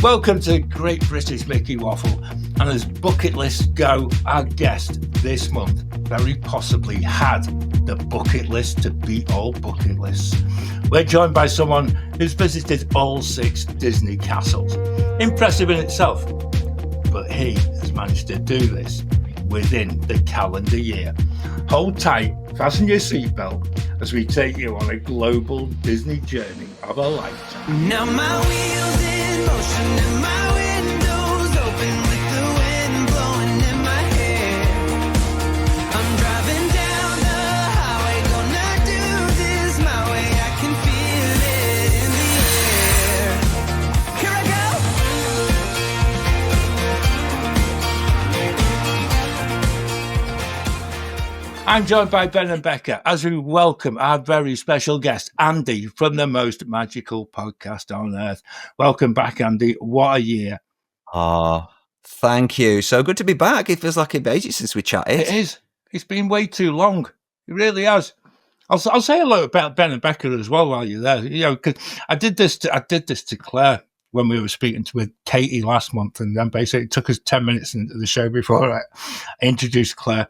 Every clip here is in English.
Welcome to Great British Mickey Waffle, and as bucket lists go, our guest this month very possibly had the bucket list to beat all bucket lists. We're joined by someone who's visited all 6 Disney castles. Impressive in itself, but he has managed to do this within the calendar year. Hold tight, fasten your seatbelt as we take you on a global Disney journey of a lifetime. Now my wheels in motion and my windows open with the wind blowing in my hair. I'm driving down the highway, gonna do this my way. I can feel it in the air. Here I go. I'm joined by Ben and Becca as we welcome our very special guest, Andy, from the most magical podcast on earth. Welcome back, Andy. What a year. Thank you. So good to be back. It feels like a ages since we chatted. It is. It's been way too long. It really has. I'll say a lot about Ben and Becca as well while you're there. You know, because I did this to Claire when we were speaking with Katie last month, and then basically it took us 10 minutes into the show before I introduced Claire.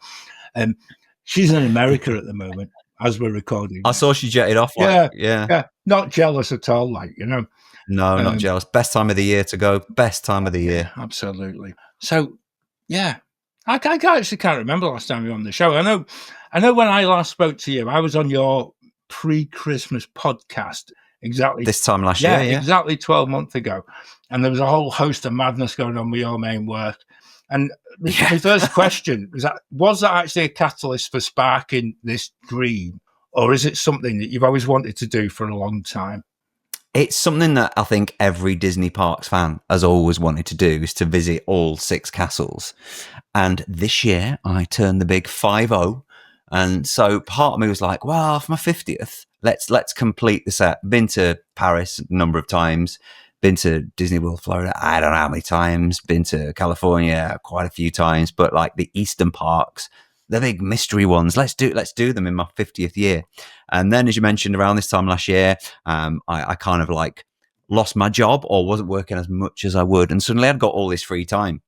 She's in America at the moment as we're recording. I saw she jetted off. Yeah. Not jealous at all, No, not jealous. Best time of the year to go. Best time of the year. Yeah, absolutely. So, yeah, I actually can't remember last time you were on the show. I know when I last spoke to you, I was on your pre-Christmas podcast exactly this time last year. Yeah, exactly 12 months ago, and there was a whole host of madness going on with your main work. And my first question was that actually a catalyst for sparking this dream, or is it something that you've always wanted to do for a long time? It's something that I think every Disney Parks fan has always wanted to do, is to visit all 6 castles. And this year I turned the big 50. And so part of me was like, well, for my 50th, let's complete the set. Been to Paris a number of times. Been to Disney World, Florida, I don't know how many times. Been to California quite a few times, but like the Eastern parks, the big mystery ones, let's do them in my 50th year. And then, as you mentioned, around this time last year, I kind of like lost my job or wasn't working as much as I would, and suddenly I'd got all this free time.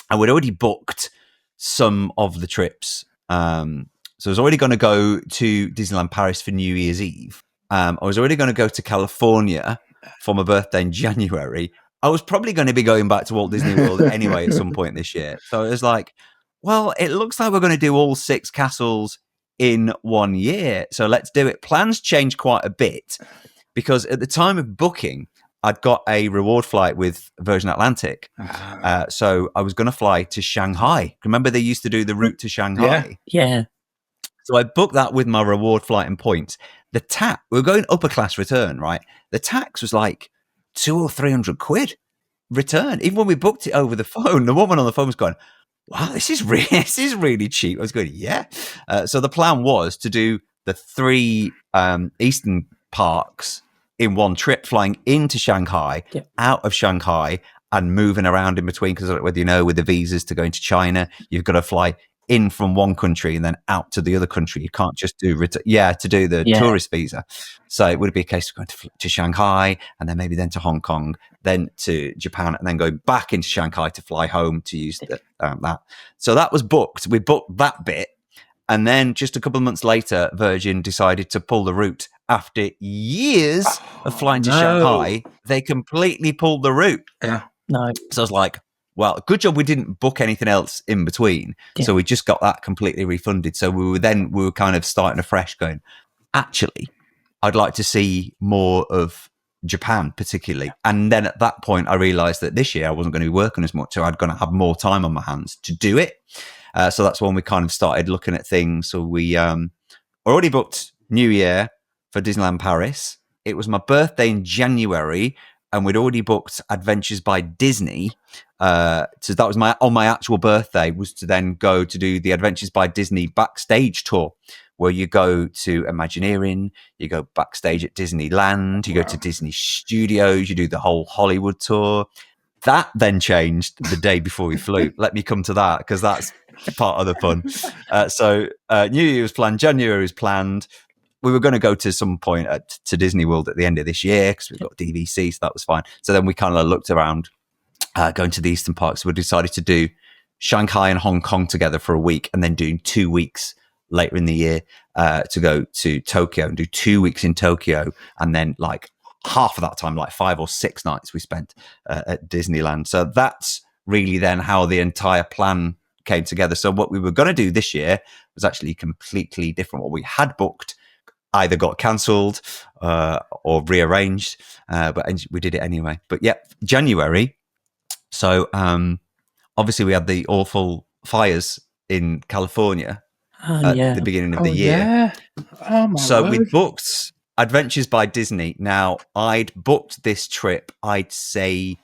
I would already booked some of the trips, so I was already going to go to Disneyland Paris for New Year's Eve. I was already going to go to California for my birthday in January. I was probably going to be going back to Walt Disney World anyway at some point this year. So it was like, well, it looks like we're going to do all 6 castles in 1 year. So let's do it. Plans changed quite a bit because at the time of booking, I'd got a reward flight with Virgin Atlantic. So I was going to fly to Shanghai. Remember they used to do the route to Shanghai? Yeah. So I booked that with my reward flight and points. The tax, we were going upper class return, right? The tax was like 200 or 300 quid return. Even when we booked it over the phone, the woman on the phone was going, wow, this is really cheap. I was going, yeah. So the plan was to do the 3 Eastern parks in one trip, flying into Shanghai, out of Shanghai, and moving around in between. Because whether you know, with the visas to go into China, you've got to fly in from one country and then out to the other country. You can't just do to do the tourist visa. So it would be a case of going to Shanghai, and then maybe then to Hong Kong, then to Japan, and then going back into Shanghai to fly home to use that. So that was booked. We booked that bit, and then just a couple of months later, Virgin decided to pull the route. After years of flying to Shanghai, they completely pulled the route. Yeah. No. So I was like, well, good job we didn't book anything else in between. Yeah. So we just got that completely refunded. So we were kind of starting afresh going, actually, I'd like to see more of Japan particularly. And then at that point, I realized that this year I wasn't going to be working as much. So I'd going to have more time on my hands to do it. So that's when we kind of started looking at things. So we already booked New Year for Disneyland Paris. It was my birthday in January, and we'd already booked Adventures by Disney. So that was on my actual birthday, was to then go to do the Adventures by Disney backstage tour, where you go to Imagineering, you go backstage at Disneyland, you go to Disney Studios, you do the whole Hollywood tour. That then changed the day before we flew. Let me come to that, because that's part of the fun. So New Year was planned, January was planned. we were going to go to some point to Disney World at the end of this year because we've got DVC, so that was fine. So then we kind of looked around going to the Eastern parks. We decided to do Shanghai and Hong Kong together for a week, and then doing 2 weeks later in the year to go to Tokyo and do 2 weeks in Tokyo, and then like half of that time, like 5 or 6 nights we spent at Disneyland. So that's really then how the entire plan came together. So what we were going to do this year was actually completely different. What we had booked either got cancelled or rearranged, but we did it anyway. But yeah, January. So obviously we had the awful fires in California at the beginning of the year. Yeah. Oh my So word. we booked Adventures by Disney. Now, I'd booked this trip, I'd say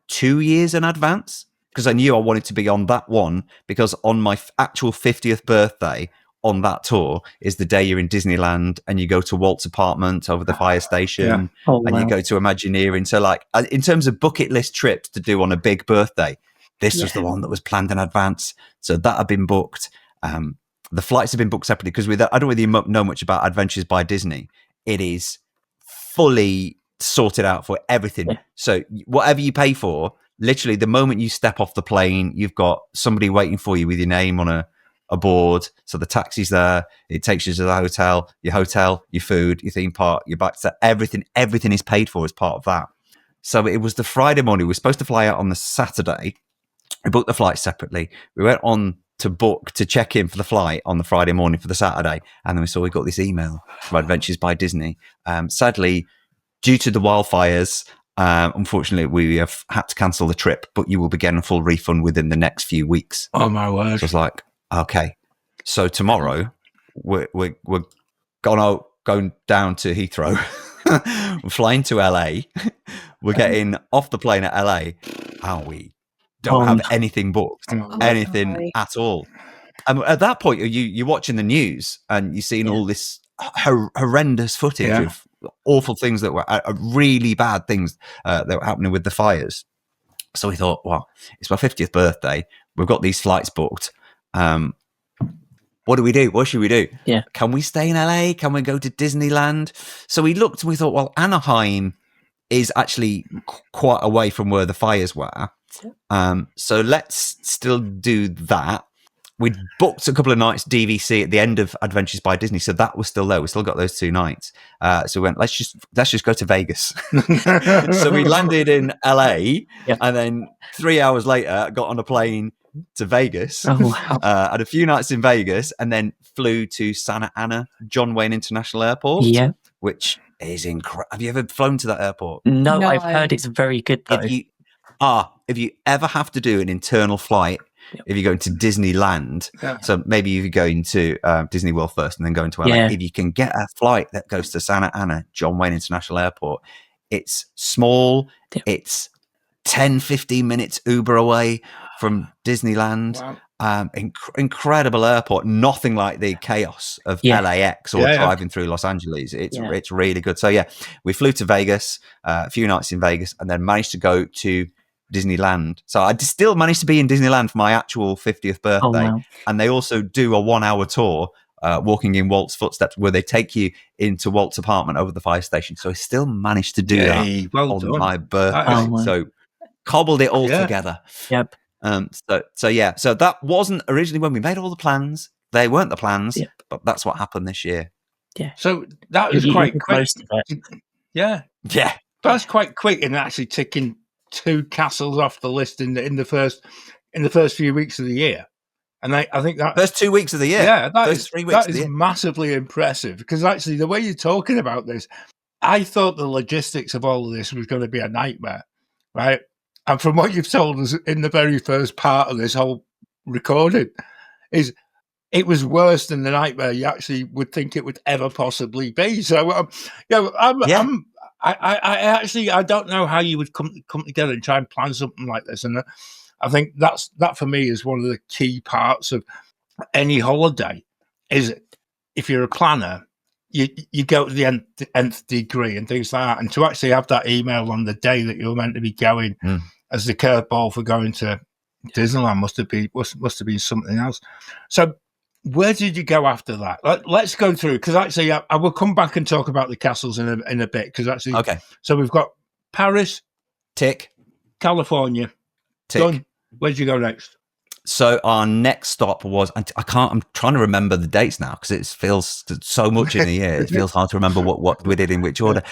2 years in advance, because I knew I wanted to be on that one, because on my actual 50th birthday on that tour is the day you're in Disneyland and you go to Walt's apartment over the fire station and you go to Imagineering. So like in terms of bucket list trips to do on a big birthday, this was the one that was planned in advance. So that had been booked. The flights have been booked separately because I don't really know much about Adventures by Disney. It is fully sorted out for everything. Yeah. So whatever you pay for, literally the moment you step off the plane, you've got somebody waiting for you with your name on a board. So the taxi's there. It takes you to the hotel, your food, your theme park, your back. So everything is paid for as part of that. So it was the Friday morning. We were supposed to fly out on the Saturday. We booked the flight separately. We went on to check in for the flight on the Friday morning for the Saturday. And then we got this email from Adventures by Disney. Sadly, due to the wildfires, unfortunately, we have had to cancel the trip, but you will be getting a full refund within the next few weeks. Oh my word. So I was like, okay. So tomorrow we're going down to Heathrow. We're flying to LA. We're getting off the plane at LA. And we don't have anything booked, anything at all. And at that point, you're watching the news and you're seeing all this horrendous footage of awful things that were really bad things that were happening with the fires. So we thought, well, it's my 50th birthday. We've got these flights booked. What do we do? What should we do? Yeah. Can we stay in LA? Can we go to Disneyland? So we looked and we thought, well, Anaheim is actually quite away from where the fires were. So let's still do that. We'd booked a couple of nights DVC at the end of Adventures by Disney, so that was still there. We still got those 2 nights. So we went, let's just go to Vegas. So we landed in LA, and then 3 hours later, got on a plane to Vegas. Oh, wow. Had a few nights in Vegas, and then flew to Santa Ana, John Wayne International Airport. Yeah, which is incredible. Have you ever flown to that airport? No, I've heard it's very good though. If you ever have to do an internal flight, if you're going to Disneyland, so maybe you're going to Disney World first and then going to LA, if you can get a flight that goes to Santa Ana, John Wayne International Airport, it's small, it's 10-15 minutes Uber away from Disneyland. Wow. Incredible airport, nothing like the chaos of LAX or driving through Los Angeles. It's really good. So we flew to Vegas, a few nights in Vegas, and then managed to go to Disneyland. So I still managed to be in Disneyland for my actual 50th birthday. Oh, wow. And they also do a 1-hour tour, walking in Walt's footsteps, where they take you into Walt's apartment over the fire station. So I still managed to do that on my birthday. So cobbled it all together. Yep. So that wasn't originally when we made all the plans. They weren't the plans, but that's what happened this year. Yeah. So that was quite quick. Yeah. That's quite quick in actually ticking 2 castles off the list in the first few weeks of the year. And I think that first 2 weeks of the year. Yeah, 3 weeks. That is massively impressive, because actually the way you're talking about this, I thought the logistics of all of this was going to be a nightmare, right? And from what you've told us in the very first part of this whole recording, is it was worse than the nightmare you actually would think it would ever possibly be. So I don't know how you would come together and try and plan something like this. And I think that for me is one of the key parts of any holiday. Is if you're a planner, you go to the nth degree and things like that. And to actually have that email on the day that you're meant to be going as the curveball for going to Disneyland must have been something else. So where did you go after that? Let's go through, because actually I will come back and talk about the castles in a bit, because actually, Okay. So we've got Paris, Tick. California, Tick. done. Where'd you go next? So our next stop was, I'm trying to remember the dates now because it feels so much in a year. It feels hard to remember what we did in which order.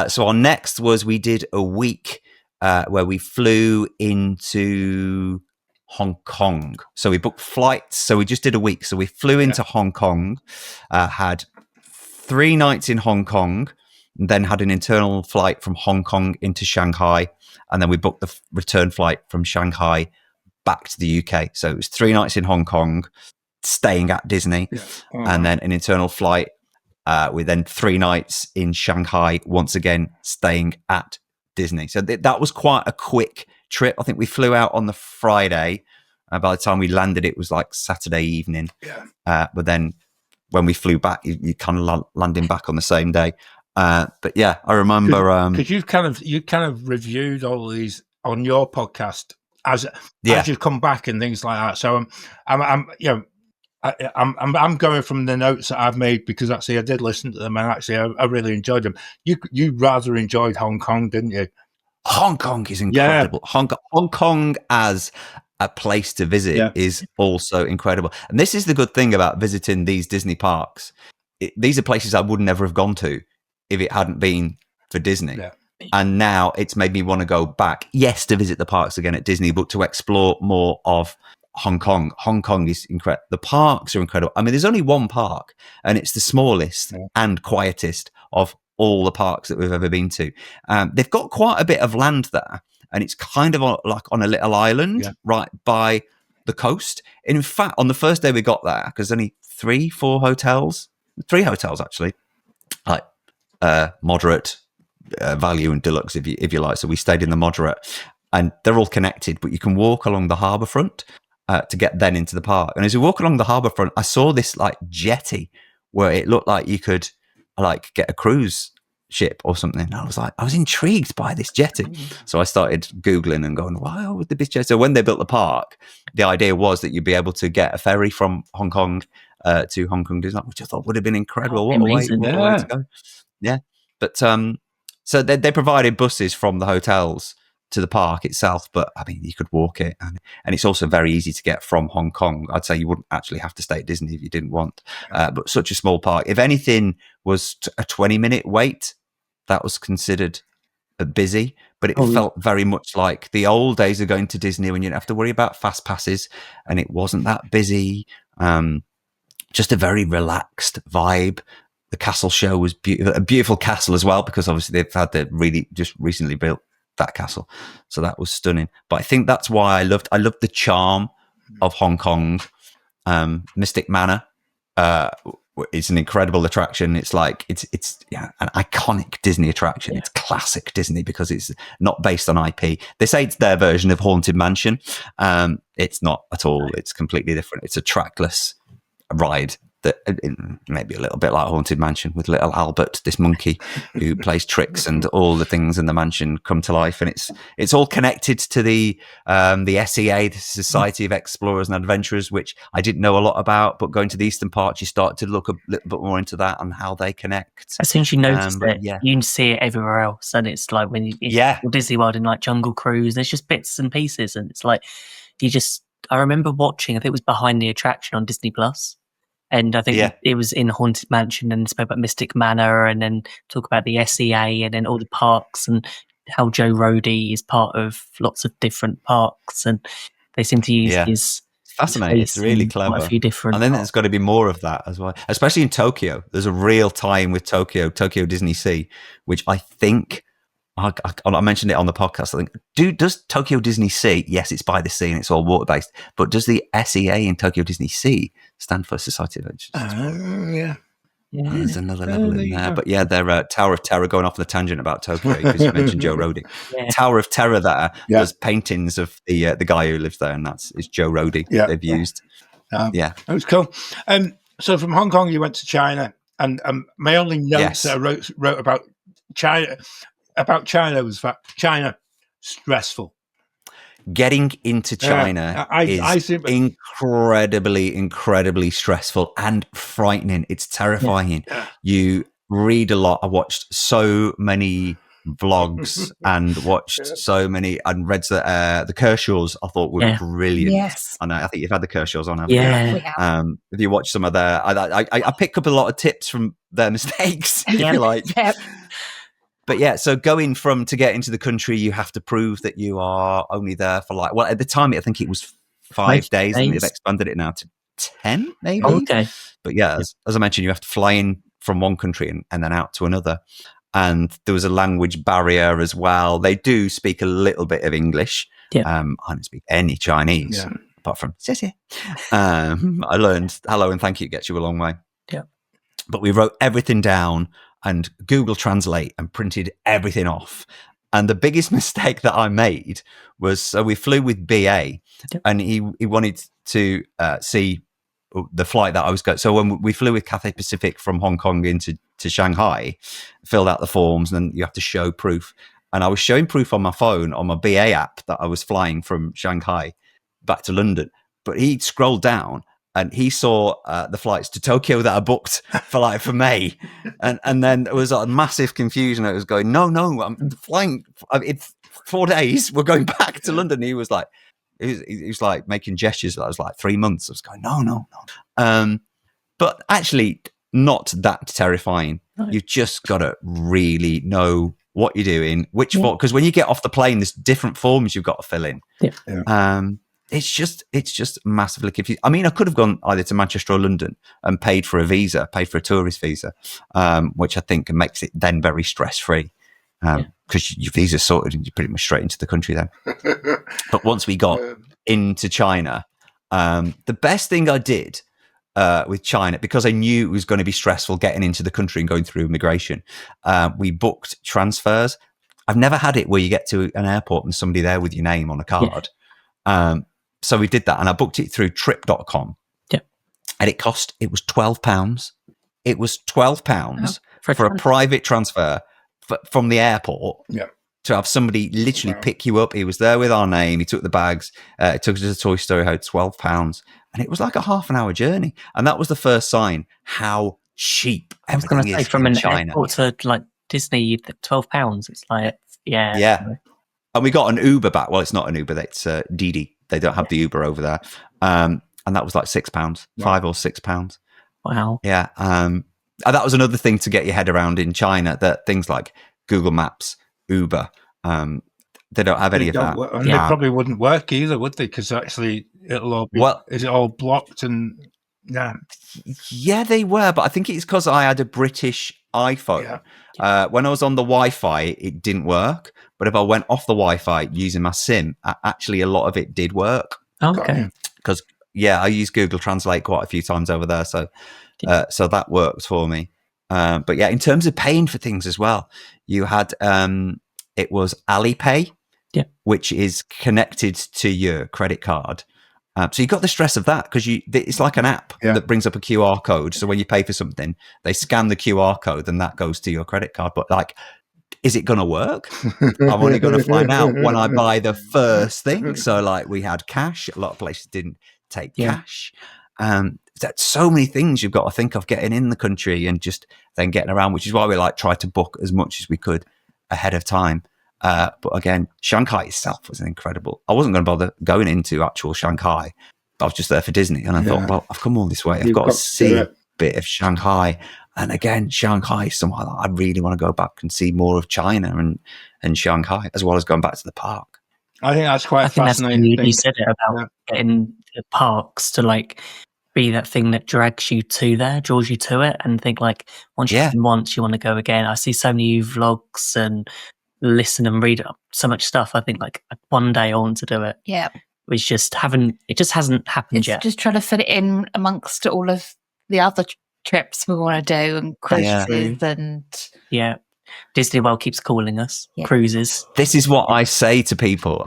So our next was, we did a week where we flew into Hong Kong. So we booked flights. So we just did a week. So we flew into Hong Kong, had 3 nights in Hong Kong, and then had an internal flight from Hong Kong into Shanghai. And then we booked the return flight from Shanghai back to the UK. So it was 3 nights in Hong Kong, staying at Disney, and then an internal flight with then 3 nights in Shanghai, once again staying at Disney. So that was quite a quick trip. I think we flew out on the Friday. By the time we landed, it was like Saturday evening. But then when we flew back, you kind of landing back on the same day. But yeah, I remember because you kind of reviewed all of these on your podcast as you come back and things like that. So I'm going from the notes that I've made, because actually I did listen to them, and actually I really enjoyed them. You rather enjoyed Hong Kong, didn't you? Hong Kong is incredible. Hong Kong as a place to visit is also incredible. And this is the good thing about visiting these Disney parks. These are places I would never have gone to if it hadn't been for Disney. And now it's made me want to go back, yes, to visit the parks again at Disney, but to explore more of Hong Kong. Hong Kong is incredible. The parks are incredible. I mean, there's only one park, and it's the smallest and quietest of all the parks that we've ever been to. They've got quite a bit of land there, and it's kind of like on a little island right by the coast. And in fact, on the first day we got there, because only 3 hotels actually, like moderate value and deluxe, if you like. So we stayed in the moderate, and they're all connected, but you can walk along the harbour front to get then into the park. And as you walk along the harbour front, I saw this like jetty where it looked like you could like get a cruise ship or something. I was intrigued by this jetty. So I started Googling and going, why would there be jetty? So when they built the park, the idea was that you'd be able to get a ferry from Hong Kong to Hong Kong Disneyland, which I thought would have been incredible. What a way to go. Yeah. But so they provided buses from the hotels to the park itself, but I mean, you could walk it, and it's also very easy to get from Hong Kong. I'd say you wouldn't actually have to stay at Disney if you didn't want, but such a small park. If anything was a 20-minute wait, that was considered busy, but it felt very much like the old days of going to Disney when you didn't have to worry about fast passes, and it wasn't that busy. Just a very relaxed vibe. The castle show was a beautiful castle as well, because obviously they've had just recently built that castle, so that was stunning. But I think that's why I loved the charm of Hong Kong. Mystic Manor is an incredible attraction. It's like it's an iconic Disney attraction. It's classic Disney because it's not based on IP. They say it's their version of Haunted Mansion. It's not at all. It's completely different. It's a trackless ride that maybe a little bit like Haunted Mansion, with little Albert, this monkey who plays tricks, and all the things in the mansion come to life. And it's all connected to the SEA, the Society of Explorers and Adventurers, which I didn't know a lot about, but going to the Eastern Parts, you start to look a little bit more into that and how they connect. As soon as you notice it, you can see it everywhere else. And it's like when Disney World in like Jungle Cruise, there's just bits and pieces. And it's like, I remember watching, I think it was Behind the Attraction on Disney Plus. And I think it was in Haunted Mansion, and spoke about Mystic Manor, and then talk about the SEA, and then all the parks, and how Joe Rohde is part of lots of different parks, and they seem to use his. Fascinating. It's really clever. A few different. And then there's got to be more of that as well, especially in Tokyo. There's a real tie-in with Tokyo DisneySea, which I think. I mentioned it on the podcast. I think, does Tokyo DisneySea? Yes, it's by the sea and it's all water based. But does the SEA in Tokyo DisneySea stand for Society of Adventures? There's another level in there. But they're Tower of Terror, going off on a tangent about Tokyo because you mentioned Joe Rohde. Tower of Terror there. There's paintings of the guy who lives there, and it's Joe Rohde they've used. That was cool. So from Hong Kong, you went to China, and my only notes that I wrote about China was that China stressful. getting into China is incredibly stressful and frightening. It's terrifying. Yeah. You read a lot. I watched so many vlogs and watched so many and read the Kershaws. I thought were brilliant. Yes, I know. I think you've had the Kershaws on. Haven't Yeah. we have. you? If you watch some of their, I pick up a lot of tips from their mistakes, if you like. Yep. But yeah, so going to get into the country, you have to prove that you are only there for like, well, at the time, I think it was 5 days, and they've expanded it now to 10, maybe. Okay. But yeah, as I mentioned, you have to fly in from one country and then out to another. And there was a language barrier as well. They do speak a little bit of English. Yeah. I don't speak any Chinese, apart from "谢谢." I learned hello and thank you gets you a long way. Yeah. But we wrote everything down and Google Translate and printed everything off. And the biggest mistake that I made was, so we flew with BA and he wanted to see the flight that I was going. So when we flew with Cathay Pacific from Hong Kong into Shanghai, filled out the forms, and then you have to show proof. And I was showing proof on my phone, on my BA app, that I was flying from Shanghai back to London. But he scrolled down and he saw the flights to Tokyo that I booked for May. And then there was a massive confusion. It was going, no, I'm flying. It's 4 days. We're going back to London. He was like, he was like making gestures. That was like 3 months. I was going, no. But actually not that terrifying. No. You've just got to really know what you're doing, which form, because when you get off the plane, there's different forms you've got to fill in. Yeah. It's just massively confusing. I mean, I could have gone either to Manchester or London and paid for a tourist visa, which I think makes it then very stress-free, because your visa's sorted and you're pretty much straight into the country then. But once we got into China, the best thing I did with China, because I knew it was going to be stressful getting into the country and going through immigration, we booked transfers. I've never had it where you get to an airport and somebody there with your name on a card. Yeah. So we did that, and I booked it through trip.com. Yeah. And it was £12. It was £12 for a private transfer from the airport. Yeah. To have somebody literally pick you up. He was there with our name. He took the bags, took us to the Toy Story, had £12. And it was like a half an hour journey. And that was the first sign how cheap everything is from an China. Airport to like Disney, £12. It's like, yeah. And we got an Uber back. Well, it's not an Uber. It's Didi. They don't have the Uber over there. And that was like £6, £5 or £6. Wow. Yeah. And that was another thing to get your head around in China, that things like Google Maps, Uber, they don't have any of that. And they probably wouldn't work either, would they? Because actually it'll all be, is it all blocked? And yeah, they were, but I think it's because I had a British iPhone. When I was on the Wi-Fi, it didn't work. But if I went off the Wi-Fi using my SIM, actually a lot of it did work. Okay. Because I used Google Translate quite a few times over there, so that worked for me. But yeah, in terms of paying for things as well, you had it was Alipay, which is connected to your credit card. So you got the stress of that because it's like an app that brings up a QR code. So when you pay for something, they scan the QR code and that goes to your credit card. But like, is it going to work? I'm only going to find out when I buy the first thing. So like, we had cash. A lot of places didn't take cash. There's so many things you've got to think of getting in the country and just then getting around, which is why we try to book as much as we could ahead of time. But again, Shanghai itself was incredible. I wasn't going to bother going into actual Shanghai. I was just there for Disney. And I thought, well, I've come all this way. I've got to see a bit of Shanghai. And again, Shanghai is somewhere that I really want to go back and see more of China and Shanghai, as well as going back to the park. I think that's quite fascinating. You said it about getting the parks to like be that thing that draws you to it, and think like once you've been once, you want to go again. I see so many vlogs and listen and read so much stuff. I think like one day I want to do it. Yeah. It just hasn't happened yet. Just trying to fit it in amongst all of the other trips we want to do and cruises and Disney World keeps calling us cruises. This is what I say to people.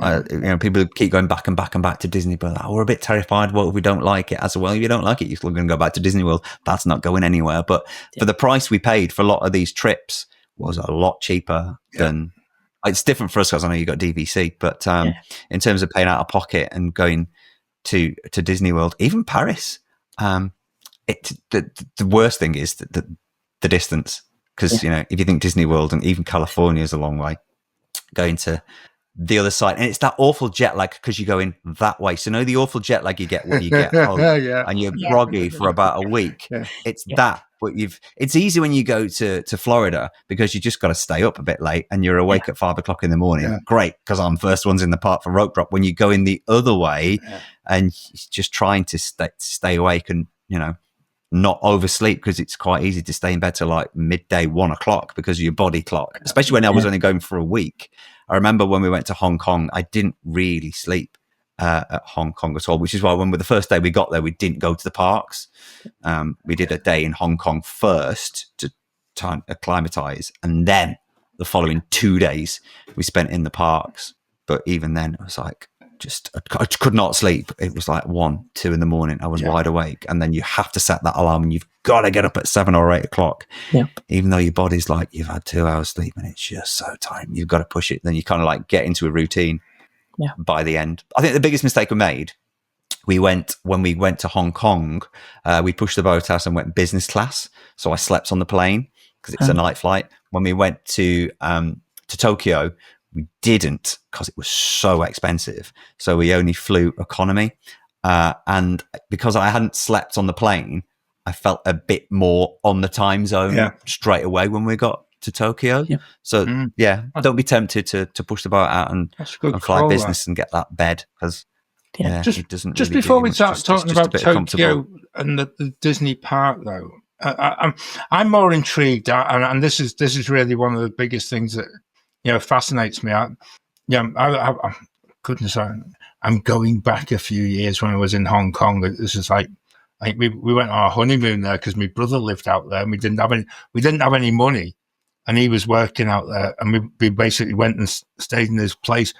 People keep going back and back and back to Disney, but we're a bit terrified. What if we don't like it? As well, if you don't like it, you're still going to go back to Disney World. That's not going anywhere. But for the price we paid for a lot of these trips was a lot cheaper than it's different for us because I know you got DVC, but in terms of paying out of pocket and going to Disney World, even Paris, the worst thing is the distance, because if you think Disney World and even California is a long way, going to the other side, and it's that awful jet lag because you're going that way. So the awful jet lag you get when you get home and you're groggy for about a week. It's that, but it's easy when you go to Florida because you just got to stay up a bit late and you're awake at 5 o'clock in the morning. Great, because I'm first ones in the park for rope drop. When you go in the other way and just trying to stay awake and not oversleep, because it's quite easy to stay in bed till like midday, 1 o'clock because of your body clock, especially when I was only going for a week. I remember when we went to Hong Kong, I didn't really sleep at Hong Kong at all, which is why when the first day we got there, we didn't go to the parks. We did a day in Hong Kong first to acclimatize, and then the following 2 days we spent in the parks. But even then, it was like, I could not sleep. It was like 1, 2 in the morning. I was wide awake. And then you have to set that alarm and you've got to get up at 7 or 8 o'clock. Even though your body's like, you've had 2 hours sleep and it's just so tired. You've got to push it. Then you kind of like get into a routine by the end. I think the biggest mistake we made, when we went to Hong Kong, we pushed the boat out and went business class. So I slept on the plane because it's a night flight. When we went to Tokyo, we didn't, because it was so expensive. So we only flew economy. And because I hadn't slept on the plane, I felt a bit more on the time zone straight away when we got to Tokyo. So don't be tempted to push the boat out and fly business and get that bed, because it doesn't. Just really before do we much. start talking about Tokyo comfortable. and the Disney park, though, I'm more intrigued, and this is really one of the biggest things that fascinates me. Goodness, I'm going back a few years when I was in Hong Kong. This is like we went on our honeymoon there because my brother lived out there, and we didn't have any money, and he was working out there, and we basically went and stayed in this place,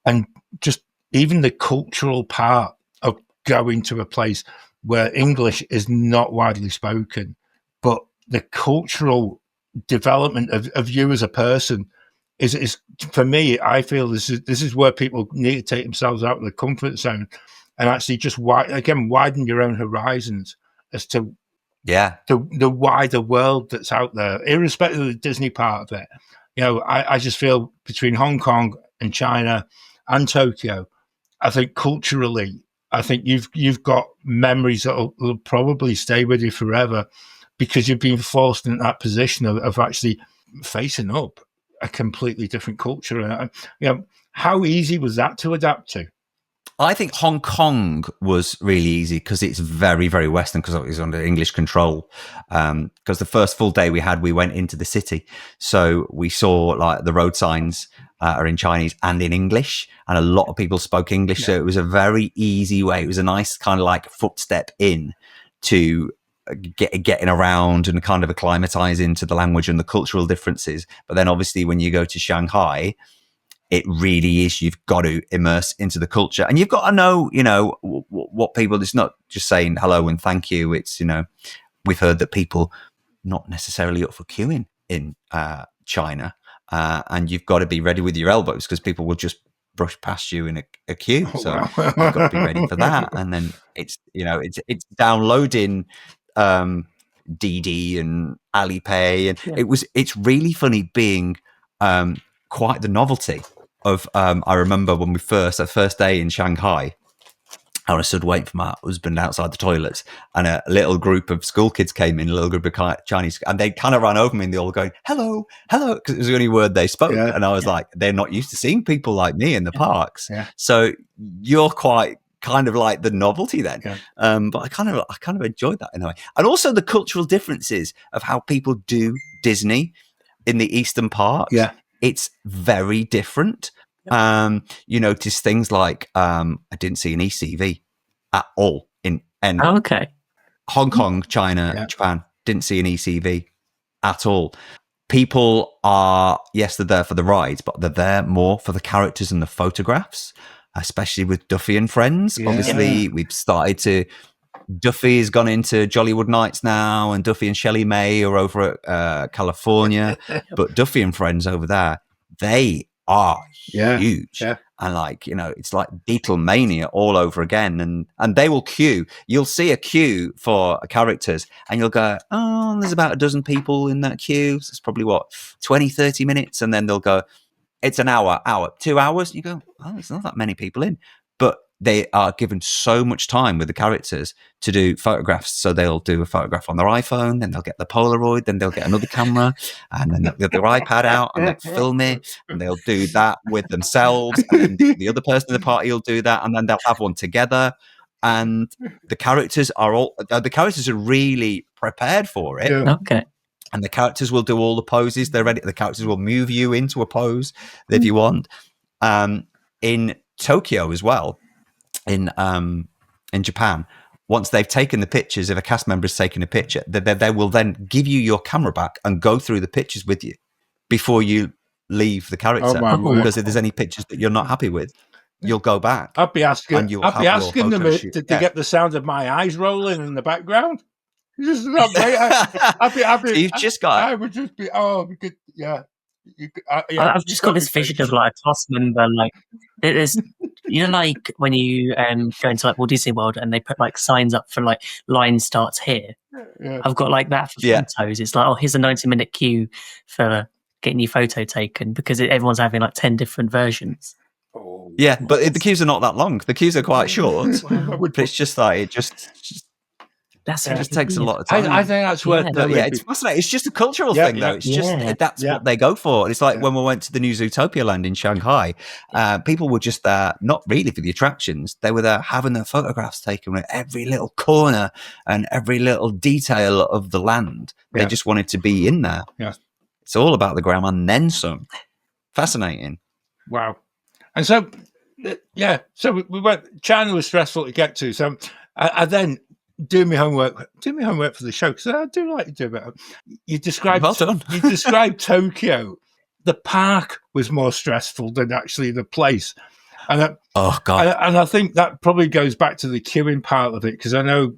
and just even the cultural part of going to a place where English is not widely spoken, but the cultural development of you as a person is for me, I feel this is where people need to take themselves out of the comfort zone and actually just widen your own horizons as to the wider world that's out there, irrespective of the Disney part of it. I just feel between Hong Kong and China and Tokyo, I think culturally, I think you've got memories that will probably stay with you forever, because you've been forced in that position of actually facing up a completely different culture. And how easy was that to adapt to? I think Hong Kong was really easy because it's very, very Western, because it was under English control. Because the first full day we went into the city. So we saw like the road signs are in Chinese and in English, and a lot of people spoke English. So it was a very easy way. It was a nice kind of like footstep in to getting around and kind of acclimatize into the language and the cultural differences. But then obviously when you go to Shanghai, it really is, you've got to immerse into the culture, and you've got to know, what people, it's not just saying hello and thank you. It's, we've heard that people not necessarily up for queuing in China, and you've got to be ready with your elbows because people will just brush past you in a queue. So you've got to be ready for that. And then it's downloading DD and Alipay, and it's really funny being quite the novelty of I remember when that first day in Shanghai, I stood waiting for my husband outside the toilets, and a little group of school kids came in, a little group of Chinese, and they kind of ran over me and they all going, hello, because it was the only word they spoke. And I was like, they're not used to seeing people like me in the parks. So you're quite kind of like the novelty then. But I kind of enjoyed that in a way. And also the cultural differences of how people do Disney in the Eastern parts. It's very different. You notice things like I didn't see an ECV at all in Hong Kong, China, Japan. Didn't see an ECV at all. People are, yes, they're there for the rides, but they're there more for the characters and the photographs, especially with Duffy and Friends. Obviously, we've started to. Duffy has gone into Jollywood Nights now, and Duffy and Shelley May are over at California. But Duffy and Friends over there, they are Yeah. huge. Yeah. And like, it's like Beatlemania all over again. And they will queue. You'll see a queue for characters and you'll go, oh, there's about a dozen people in that queue. So it's probably 20, 30 minutes. And then they'll go, it's an hour, 2 hours. You go, oh, there's not that many people in. But they are given so much time with the characters to do photographs. So they'll do a photograph on their iPhone, then they'll get the Polaroid, then they'll get another camera, and then they'll get their iPad out and they'll film it, and they'll do that with themselves. And then the other person in the party will do that, and then they'll have one together. And the characters are really prepared for it. Yeah. Okay. And the characters will do all the poses. They're ready. The characters will move you into a pose if you want. In Tokyo as well, in Japan, once they've taken the pictures, if a cast member has taken a picture, they will then give you your camera back and go through the pictures with you before you leave the character. Because if there's any pictures that you're not happy with, you'll go back. I'd be asking them shoot. to get the sound of my eyes rolling in the background. This is not great. I would just be, yeah. I've just got this vision of like a cast member, like there's, like when you go into like Walt Disney World and they put like signs up for like line starts here. Yeah. I've got like that for photos. It's like, oh, here's a 90-minute queue for getting your photo taken because everyone's having like 10 different versions. Oh. Yeah, but the queues are not that long. The queues are quite short. But it's just like it just takes a lot of time. I think that's worth. It's fascinating. It's just a cultural thing, though. It's just that's what they go for. And it's like when we went to the new Zootopia land in Shanghai, people were just there, not really for the attractions. They were there having their photographs taken with every little corner and every little detail of the land. They just wanted to be in there. Yeah, it's all about the gram and then some. Fascinating. Wow. And so, so we went. China was stressful to get to. So I then do my homework for the show because I do like to do it. You described Tokyo. The park was more stressful than actually the place. And oh god! And I think that probably goes back to the queuing part of it because I know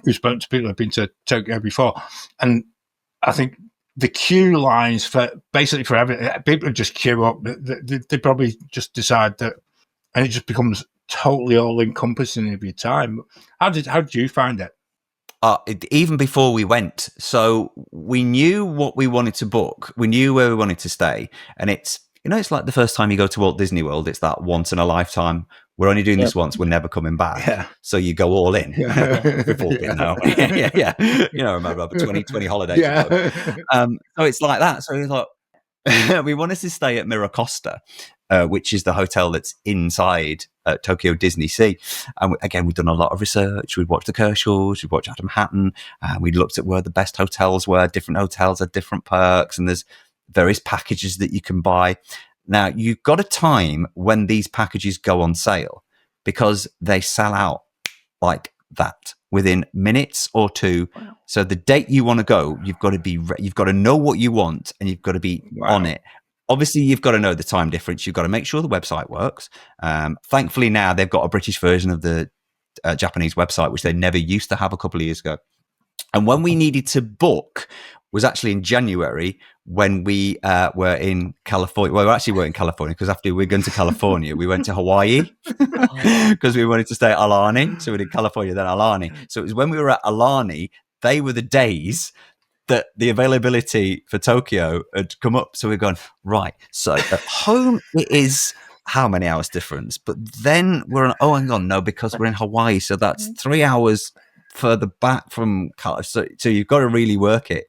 we've spoken to people who've been to Tokyo before, and I think the queue lines for everything, people just queue up. They probably just decide that, and it just becomes totally all encompassing of your time. How did you find it? Even before we went, so we knew what we wanted to book. We knew where we wanted to stay, and it's like the first time you go to Walt Disney World. It's that once in a lifetime. We're only doing this once. We're never coming back. Yeah. So you go all in. Now. yeah. Remember 2020 holidays. Yeah. So it's like that. So we thought we wanted to stay at Miracosta, which is the hotel that's inside Tokyo DisneySea. And again, we've done a lot of research. We've watched the Kershaws, we've watched Adam Hatton, and we looked at where the best hotels were. Different hotels had different perks, and there's various packages that you can buy. Now, you've got a time when these packages go on sale because they sell out like that within minutes or two. Wow. So the date you want to go, you've got to know what you want and you've got to be on it. Obviously, you've got to know the time difference. You've got to make sure the website works. Thankfully, now they've got a British version of the Japanese website, which they never used to have a couple of years ago. And when we needed to book was actually in January when we were in California. Well, we actually weren't in California because after we were going to California, we went to Hawaii because we wanted to stay at Aulani. So we did California, then Aulani. So it was when we were at Aulani, they were the days that the availability for Tokyo had come up. So we're going, right. So at home, it is how many hours difference? But then we're on, hang on, no, because we're in Hawaii. So that's 3 hours further back from California. So you've got to really work it.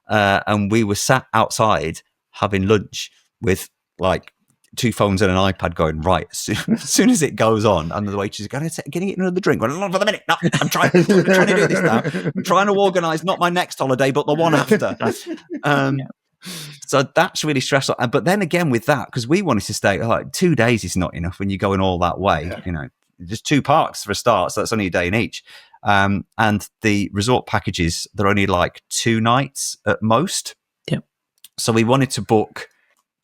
And we were sat outside having lunch with like 2 phones and an iPad going, right, as soon as it goes on, and the waitress is going, can you get another drink? Well, not for the minute. No, I'm trying to do this now. I'm trying to organise not my next holiday, but the one after. So that's really stressful. But then again with that, because we wanted to stay, like 2 days is not enough when you're going all that way. Yeah. Just 2 parks for a start, so that's only a day in each. And the resort packages, they're only like 2 nights at most. Yep. So we wanted to book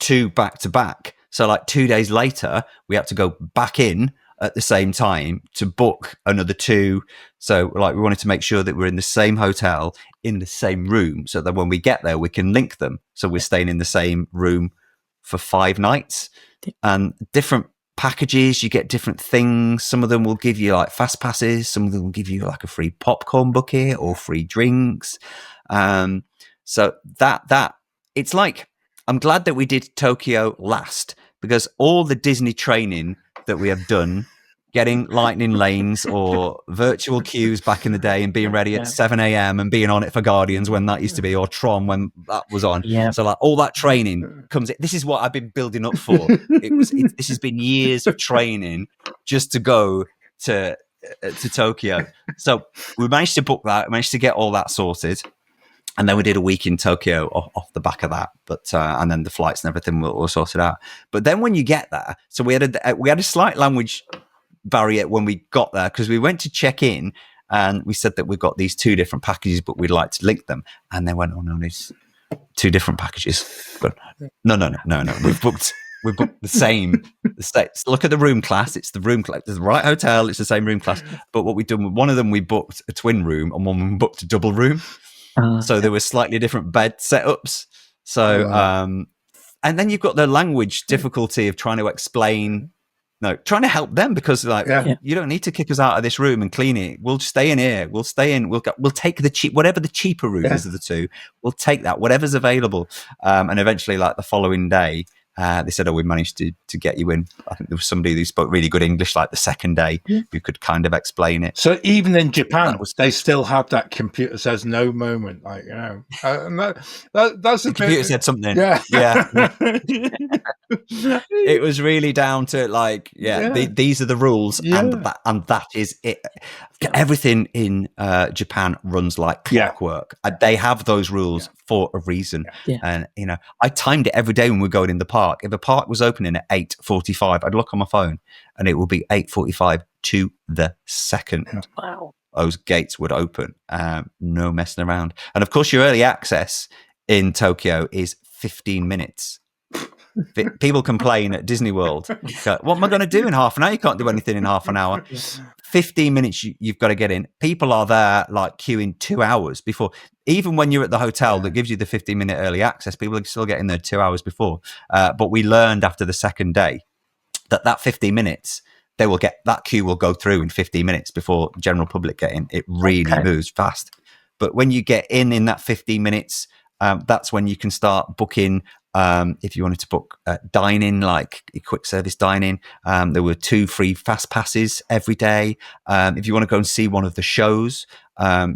2 back to back. So like 2 days later, we had to go back in at the same time to book another 2. So like we wanted to make sure that we're in the same hotel, in the same room, so that when we get there, we can link them. So we're staying in the same room for 5 nights, and different packages. You get different things. Some of them will give you like fast passes. Some of them will give you like a free popcorn bucket or free drinks. So that it's like, I'm glad that we did Tokyo last, because all the Disney training that we have done, getting lightning lanes or virtual queues back in the day and being ready at 7 a.m. and being on it for Guardians when that used to be, or Tron when that was on. Yeah. So like all that training comes in. This is what I've been building up for. This has been years of training just to go to Tokyo. So we managed to book that, managed to get all that sorted. And then we did a week in Tokyo off the back of that, but and then the flights and everything were sorted out. But then when you get there, so we had a slight language barrier when we got there, because we went to check in and we said that we've got these 2 different packages, but we'd like to link them. And they went, "Oh no, it's 2 different packages." But no. We've booked the same. Look at the room class. It's the room class. It's the right hotel. It's the same room class. But what we've done, one of them we booked a twin room, and one we booked a double room. So there were slightly different bed setups. So, and then you've got the language difficulty of trying to explain, trying to help them, because you don't need to kick us out of this room and clean it. We'll stay in here. We'll stay in. We'll take whatever the cheaper route is of the 2. We'll take that, whatever's available. And eventually, like the following day, they said, "Oh, we managed to get you in." I think there was somebody who spoke really good English, like the second day, who could kind of explain it. So even in Japan, they still have that computer says no moment, like, and that's the computer said something. Yeah. It was really down to like, these are the rules, and that is it. Everything in Japan runs like clockwork. They have those rules for a reason. And I timed it every day when we're going in the park. If a park was opening at 8:45, I'd look on my phone and it would be 8:45 to the second. Wow. Those gates would open. No messing around. And of course, your early access in Tokyo is 15 minutes. People complain at Disney World, "What am I going to do in half an hour?" You can't do anything in half an hour. 15 minutes, you've got to get in. People are there like queuing 2 hours before. Even when you're at the hotel that gives you the 15-minute early access, people are still getting there 2 hours before. But we learned after the second day that 15 minutes, that queue will go through in 15 minutes before the general public get in. It really moves fast. But when you get in that 15 minutes, that's when you can start booking. If you wanted to book dining, like quick service dining, there were 2 free fast passes every day. If you want to go and see one of the shows,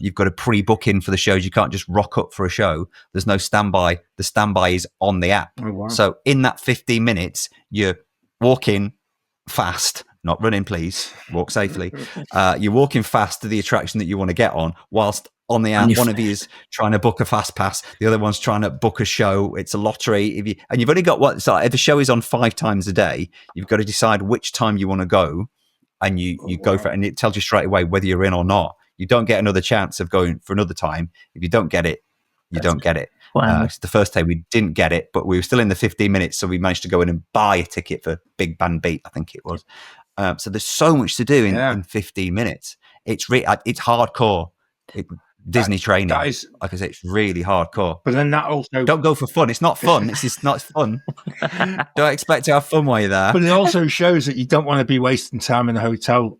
you've got to pre-book in for the shows. You can't just rock up for a show. There's no standby. The standby is on the app. Oh, wow. So in that 15 minutes, you're walking fast, not running, please. Walk safely. You're walking fast to the attraction that you want to get on, whilst on the app, one of you is trying to book a fast pass, the other one's trying to book a show. It's a lottery. And you've only got so if the show is on 5 times a day, you've got to decide which time you want to go, and you go for it, and it tells you straight away whether you're in or not. You don't get another chance of going for another time. If you don't get it, you don't get it. Wow. The first day we didn't get it, but we were still in the 15 minutes, so we managed to go in and buy a ticket for Big Band Beat, I think it was. So there's so much to do in 15 minutes. It's hardcore. Disney training, like I say, it's really hardcore. But then that also don't go for fun. It's not fun. It's not fun. Don't expect to have fun while you're there. But it also shows that you don't want to be wasting time in the hotel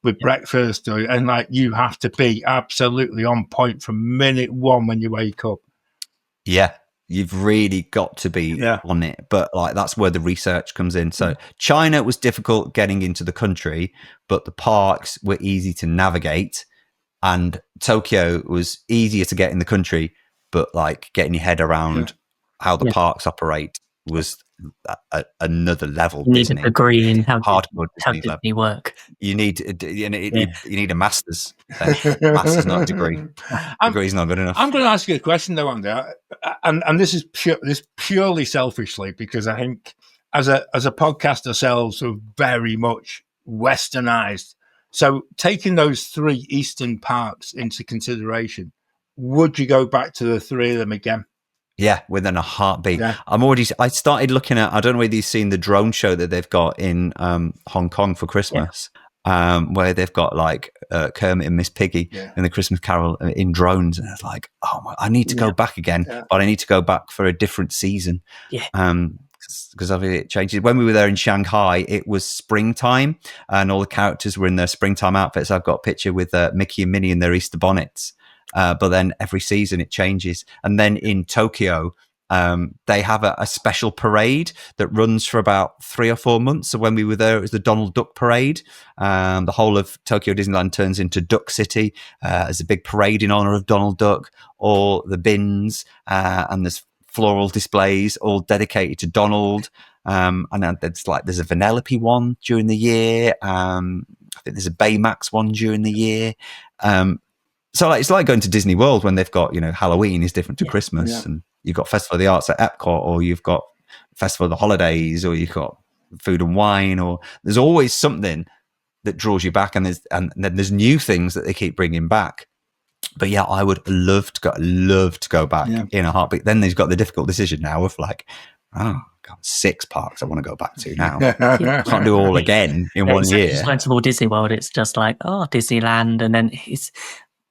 with breakfast, and like you have to be absolutely on point from minute 1 when you wake up. Yeah, you've really got to be on it. But like that's where the research comes in. So China was difficult getting into the country, but the parks were easy to navigate. And Tokyo was easier to get in the country, but like getting your head around how the parks operate was another level. You need a degree in how Disney Disney work. You need a master's. Master's, not a degree. Degree's not good enough. I'm going to ask you a question though, Andy, and this is purely selfishly, because I think as a podcast ourselves, we're very much westernized. So taking those 3 Eastern parks into consideration, would you go back to the 3 of them again? Yeah, within a heartbeat. Yeah. I started looking at, I don't know whether you've seen the drone show that they've got in Hong Kong for Christmas, where they've got like Kermit and Miss Piggy in the Christmas Carol in drones. And it's like, I need to go back again, but I need to go back for a different season. Yeah. because obviously it changes. When we were there in Shanghai, it was springtime, and all the characters were in their springtime outfits. I've got a picture with Mickey and Minnie in their Easter bonnets. But then every season it changes. And then in Tokyo, they have a special parade that runs for about 3 or 4 months. So when we were there, it was the Donald Duck Parade. The whole of Tokyo Disneyland turns into Duck City. There's a big parade in honor of Donald Duck, or the bins, and there's floral displays all dedicated to Donald. And then there's a Vanellope one during the year. I think there's a Baymax one during the year. So it's like going to Disney World when they've got, Halloween is different to Christmas, and you've got Festival of the Arts at Epcot, or you've got Festival of the Holidays, or you've got Food and Wine, or there's always something that draws you back, and then there's new things that they keep bringing back. But yeah, I would love to go back in a heartbeat. Then they've got the difficult decision now of God, 6 parks I want to go back to now. Can't do all again in 1 year. Just going to Walt Disney World, it's just like, Disneyland, and then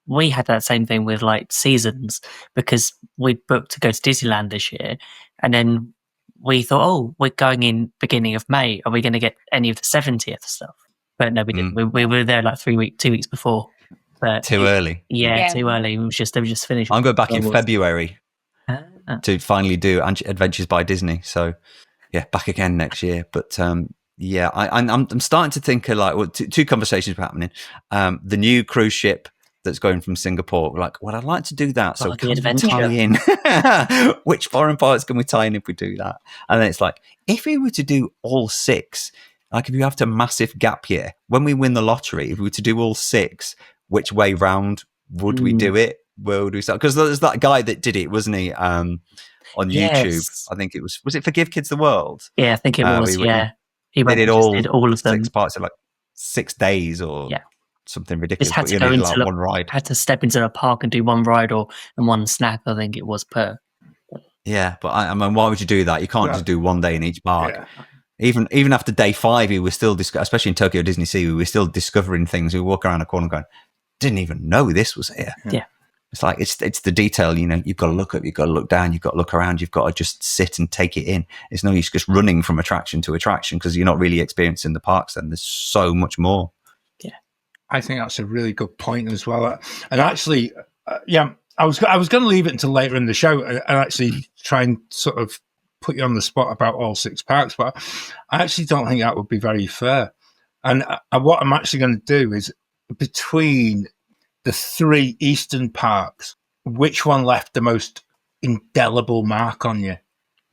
we had that same thing with seasons, because we booked to go to Disneyland this year, and then we thought, we're going in beginning of May. Are we going to get any of the 70th stuff? But no, we didn't. We were there 2 weeks before. But too early. Yeah, too early. They were just finished. I'm going back in February to finally do Adventures by Disney. So yeah, back again next year. But I'm starting to think of two conversations were happening. The new cruise ship that's going from Singapore. We're like, well, I'd like to do that. So can we tie in? Which foreign parts can we tie in if we do that? And then it's like, if we were to do all 6, if you have a massive gap year, when we win the lottery, if we were to do all 6, which way round would we do it? Where would we start? Because there's that guy that did it, wasn't he? On YouTube. I think it was it Forgive Kids the World? Yeah, I think it was. He did all of them. 6 parts in 6 days or something ridiculous. Just had to go into one ride. Had to step into a park and do one ride and one snack. I think it was per. Yeah, but I mean, why would you do that? You can't just do one day in each park. Yeah. Even after day 5, we were still especially in Tokyo DisneySea, we were still discovering things. We walk around a corner going, didn't even know this was here. Yeah. It's like it's the detail. You've got to look up, you've got to look down, you've got to look around, you've got to just sit and take it in. It's no use just running from attraction to attraction, because you're not really experiencing the parks. Then there's so much more. I think that's a really good point as well. And actually, I was going to leave it until later in the show and actually try and sort of put you on the spot about all 6 parks, but I actually don't think that would be very fair. And what I'm actually going to do is, between the 3 Eastern parks, which one left the most indelible mark on you?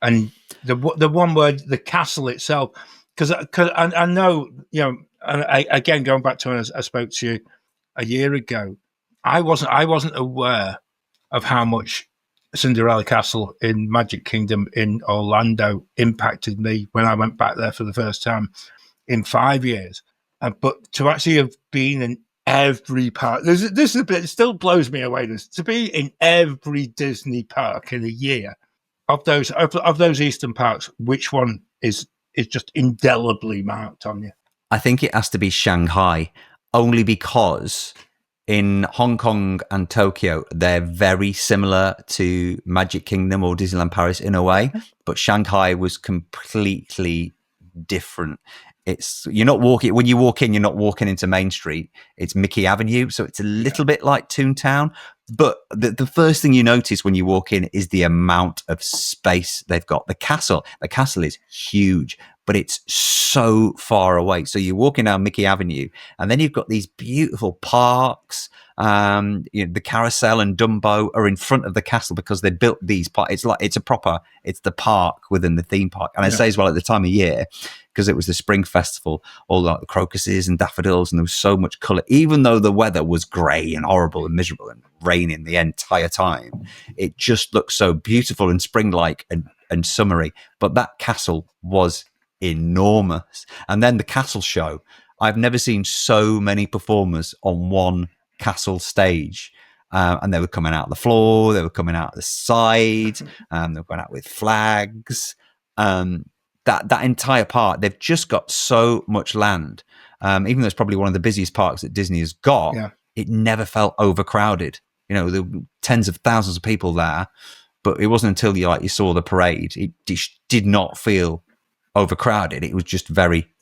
And the one word, the castle itself, because I know, and again, going back to when I spoke to you a year ago, I wasn't aware of how much Cinderella Castle in Magic Kingdom in Orlando impacted me when I went back there for the first time in 5 years. But to actually have been in every park, this is a bit, it still blows me away. To be in every Disney park in a year, of those Eastern parks, which one is just indelibly marked on you? I think it has to be Shanghai, only because in Hong Kong and Tokyo, they're very similar to Magic Kingdom or Disneyland Paris in a way, but Shanghai was completely different. You're not walking, when you walk in, you're not walking into Main Street. It's Mickey Avenue, so it's a little bit like Toontown. But the first thing you notice when you walk in is the amount of space they've got. The castle is huge, but it's so far away. So you're walking down Mickey Avenue, and then you've got these beautiful parks. The carousel and Dumbo are in front of the castle because they built these parks. It's the park within the theme park. And I say as well, at the time of year, because it was the spring festival, all the crocuses and daffodils, and there was so much colour. Even though the weather was grey and horrible and miserable and raining the entire time, it just looked so beautiful and spring-like and summery. But that castle was enormous. And then the castle show, I've never seen so many performers on one castle stage. And they were coming out the floor, they were coming out the side, they were going out with flags. That entire park, they've just got so much land. Even though it's probably one of the busiest parks that Disney has got, it never felt overcrowded. There were tens of thousands of people there. But it wasn't until you saw the parade, it did not feel overcrowded. It was just very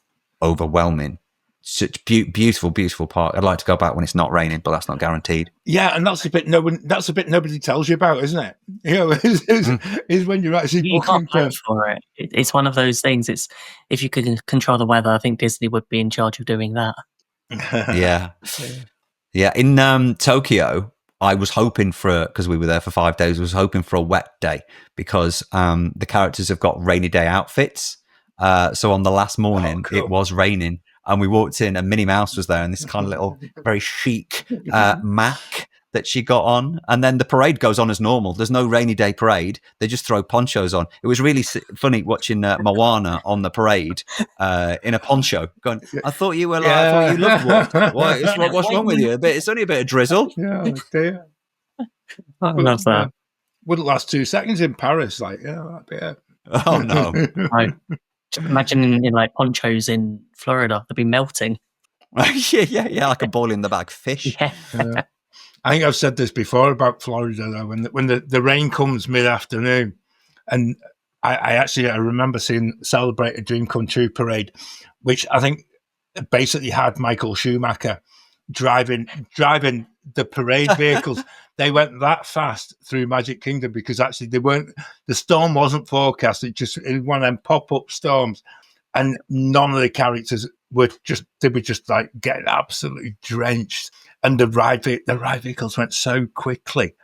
overwhelming. Such beautiful, beautiful park. I'd like to go back when it's not raining, but that's not guaranteed. Yeah, and that's a bit nobody tells you about, isn't it? Is when you're actually You booking can't plan for it. It's one of those things. It's if you could control the weather, I think Disney would be in charge of doing that. Yeah. In Tokyo, I was hoping because we were there for 5 days, I was hoping for a wet day because the characters have got rainy day outfits. So on the last morning, It was raining. And we walked in and Minnie Mouse was there and this kind of little very chic Mac that she got on. And then the parade goes on as normal. There's no rainy day parade. They just throw ponchos on. It was really funny watching Moana on the parade in a poncho going, I thought you were I thought you loved water. What's wrong with you? It's only a bit of drizzle. Yeah, dear. I love that. Wouldn't last 2 seconds in Paris. That'd be it. Oh, no. Right. Imagine in like ponchos in Florida, they'd be melting. yeah, like a ball in the bag fish. Yeah. I think I've said this before about Florida, though, when the rain comes mid-afternoon, and I remember seeing Celebrate a Dream Come True parade, which I think basically had Michael Schumacher driving the parade vehicles. They went that fast through Magic Kingdom because actually the storm wasn't forecast. It was one of them pop-up storms, and none of the characters were just like getting absolutely drenched. And the ride vehicles went so quickly,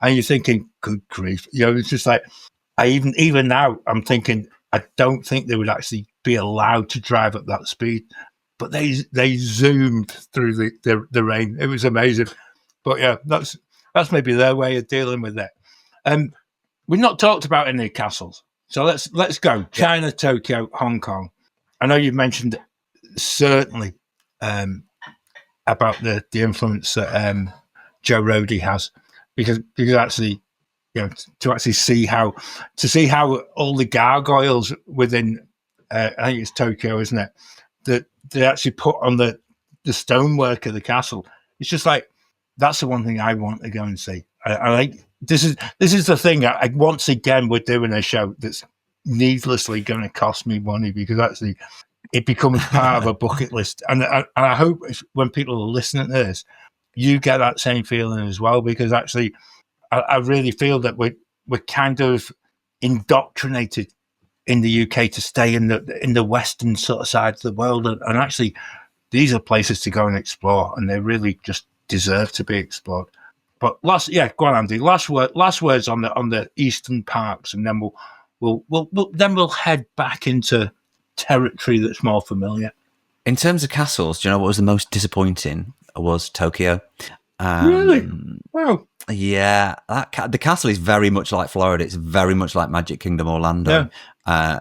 and you're thinking, good grief, it's just like even now I'm thinking I don't think they would actually be allowed to drive at that speed, but they zoomed through the rain. It was amazing. But yeah, that's maybe their way of dealing with it. We've not talked about any castles, so let's go. China, Tokyo, Hong Kong. I know you've mentioned certainly about the influence that Joe Rohde has, because actually, to actually see how all the gargoyles within, I think it's Tokyo, isn't it? That they actually put on the stonework of the castle. It's just like, that's the one thing I want to go and see. I like this is the thing. Once again, we're doing a show that's needlessly going to cost me money because actually it becomes part of a bucket list. And I hope when people are listening to this, you get that same feeling as well, because actually I really feel that we're kind of indoctrinated in the UK to stay in the Western sort of side of the world, and actually these are places to go and explore, and they really just deserve to be explored. But go on, Andy. Last words on the Eastern parks, and then we'll head back into territory that's more familiar. In terms of castles, do you know what was the most disappointing? Was Tokyo. Really? Wow. Yeah, the castle is very much like Florida. It's very much like Magic Kingdom Orlando.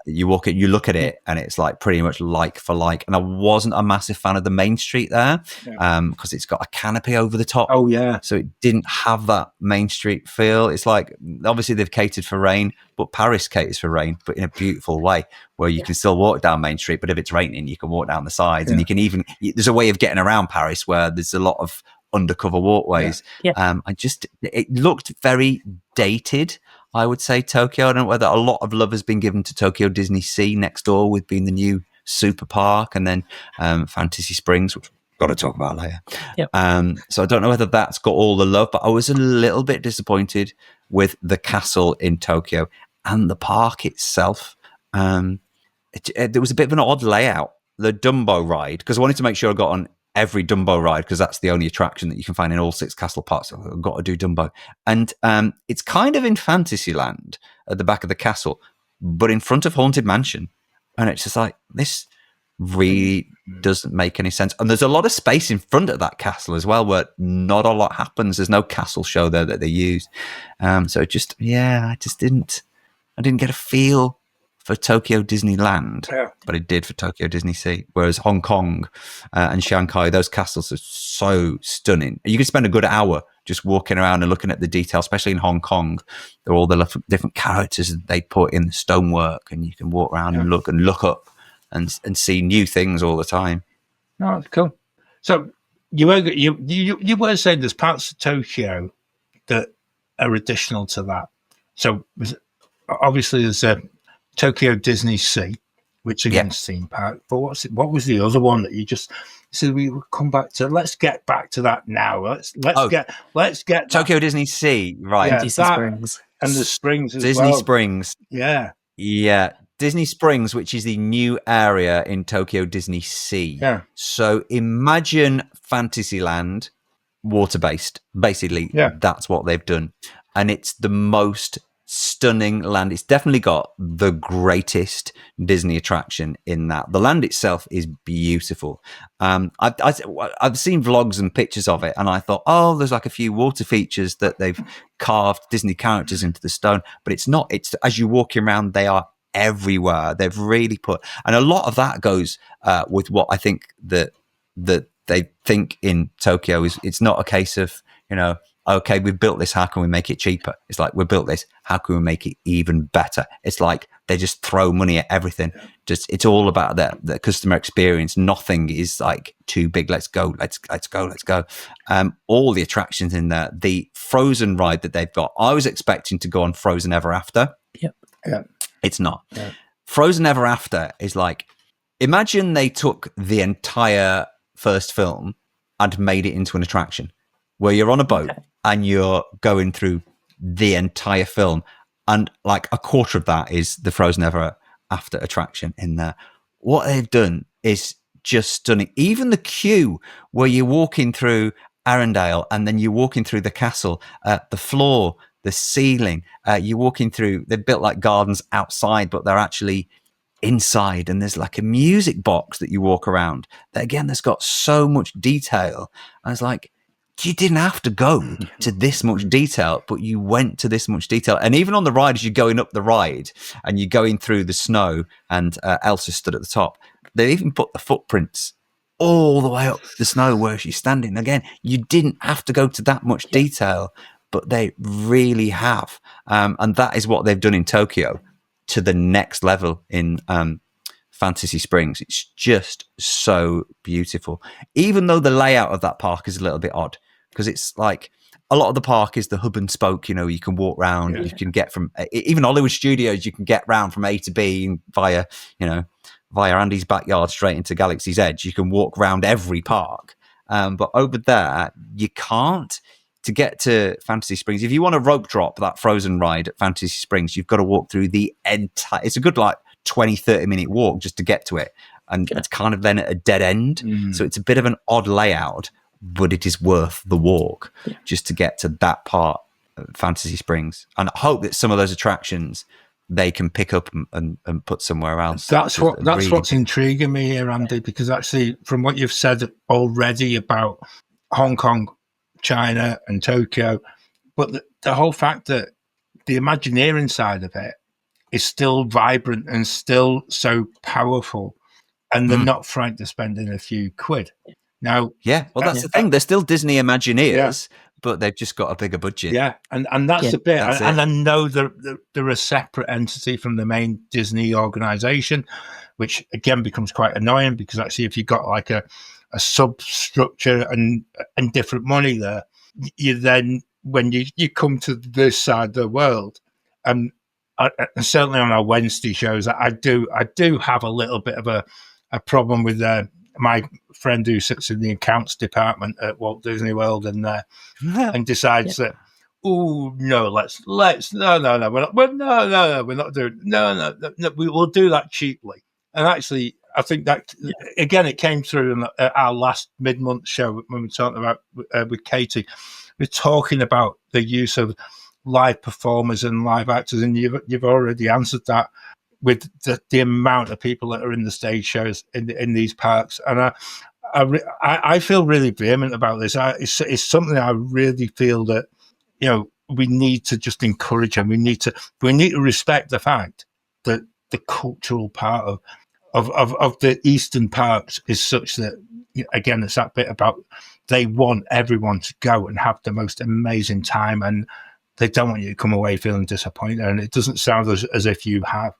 You look at it, and it's like pretty much like for like. And I wasn't a massive fan of the Main Street there, because it's got a canopy over the top. Oh yeah, so it didn't have that Main Street feel. It's like, obviously they've catered for rain, but Paris caters for rain, but in a beautiful way, where you can still walk down Main Street, but if it's raining, you can walk down the sides, and you can even. There's a way of getting around Paris where there's a lot of undercover walkways. It looked very dated, I would say, Tokyo. I don't know whether a lot of love has been given to Tokyo DisneySea next door, with being the new super park, and then Fantasy Springs, which we've got to talk about later. So I don't know whether that's got all the love, but I was a little bit disappointed with the castle in Tokyo and the park itself. There was a bit of an odd layout. The Dumbo ride, because I wanted to make sure I got on every Dumbo ride, because that's the only attraction that you can find in all 6 castle parks. So I've got to do Dumbo. And it's kind of in Fantasyland at the back of the castle, but in front of Haunted Mansion. And it's just like, this really doesn't make any sense. And there's a lot of space in front of that castle as well, where not a lot happens. There's no castle show there that they use. So it just, I didn't get a feel for Tokyo Disneyland, but it did for Tokyo DisneySea. Whereas Hong Kong and Shanghai, those castles are so stunning. You can spend a good hour just walking around and looking at the detail, especially in Hong Kong. There are all the different characters that they put in the stonework, and you can walk around and look up and see new things all the time. Oh, that's cool. So you were saying there's parts of Tokyo that are additional to that. So obviously there's a Tokyo DisneySea, which again is theme park. But what was the other one that you just said we would come back to? Let's get back to that now. Let's get Tokyo DisneySea, right? Yeah, Disney Springs and the Springs as Disney well. Springs. Yeah. Disney Springs, which is the new area in Tokyo DisneySea. Yeah. So imagine Fantasyland water-based. Basically, that's what they've done. And it's the most stunning land. It's definitely got the greatest Disney attraction in that. The land itself is beautiful. I've seen vlogs and pictures of it, and I thought, oh, there's like a few water features that they've carved Disney characters into the stone, but it's not. It's as you're walking around, they are everywhere. They've really put, and a lot of that goes with what I think that they think in Tokyo is it's not a case of, okay, we've built this, how can we make it cheaper? It's like, we built this, how can we make it even better? It's like they just throw money at everything. Just it's all about the customer experience. Nothing is like too big. Let's go. All the attractions in there. The Frozen ride that they've got, I was expecting to go on Frozen Ever After. It's not. Frozen Ever After is like, imagine they took the entire first film and made it into an attraction where you're on a boat and you're going through the entire film, and like a quarter of that is the Frozen Ever After attraction in there. What they've done is just stunning. Even the queue where you're walking through Arendelle and then you're walking through the castle, the floor, the ceiling, you're walking through, they're built like gardens outside, but they're actually inside, and there's like a music box that you walk around that, again, that's got so much detail. I was like, you didn't have to go to this much detail, but you went to this much detail. And even on the ride, as you're going up the ride and you're going through the snow, and Elsa stood at the top, they even put the footprints all the way up the snow where she's standing. Again, you didn't have to go to that much detail, but they really have. And that is what they've done in Tokyo to the next level in Fantasy Springs. It's just so beautiful. Even though the layout of that park is a little bit odd, because it's like a lot of the park is the hub and spoke, you can walk around, you can get from, even Hollywood Studios, you can get round from A to B via Andy's backyard straight into Galaxy's Edge. You can walk around every park. But over there, you can't. To get to Fantasy Springs, if you want to rope drop that Frozen ride at Fantasy Springs, you've got to walk through the entire, it's a good 20-30 minute walk just to get to it, and it's kind of then at a dead end. So it's a bit of an odd layout, but it is worth the walk just to get to that part of Fantasy Springs. And I hope that some of those attractions they can pick up and put somewhere else. That's what's intriguing me here, Andy, because actually from what you've said already about Hong Kong, China and Tokyo, but the whole fact that the Imagineering side of it is still vibrant and still so powerful, and they're not frightened to spend in a few quid. Now, that's the thing. They're still Disney Imagineers, but they've just got a bigger budget. And that's a bit. And I know they're a separate entity from the main Disney organization, which again becomes quite annoying, because actually, if you've got like a substructure and different money there, you then, when you come to this side of the world, and certainly on our Wednesday shows, I do have a little bit of a problem with my friend who sits in the accounts department at Walt Disney World and decides that, oh no, we're not doing we will do that cheaply. And actually, I think that again, it came through in our last mid-month show when we were talking about with Katie. We're talking about the use of live performers and live actors, and you've already answered that with the amount of people that are in the stage shows in these parks. And I feel really vehement about this. It's something I really feel that we need to just encourage, and we need to respect the fact that the cultural part of the Eastern parks is such that, again, it's that bit about they want everyone to go and have the most amazing time, and they don't want you to come away feeling disappointed. And it doesn't sound as if you have.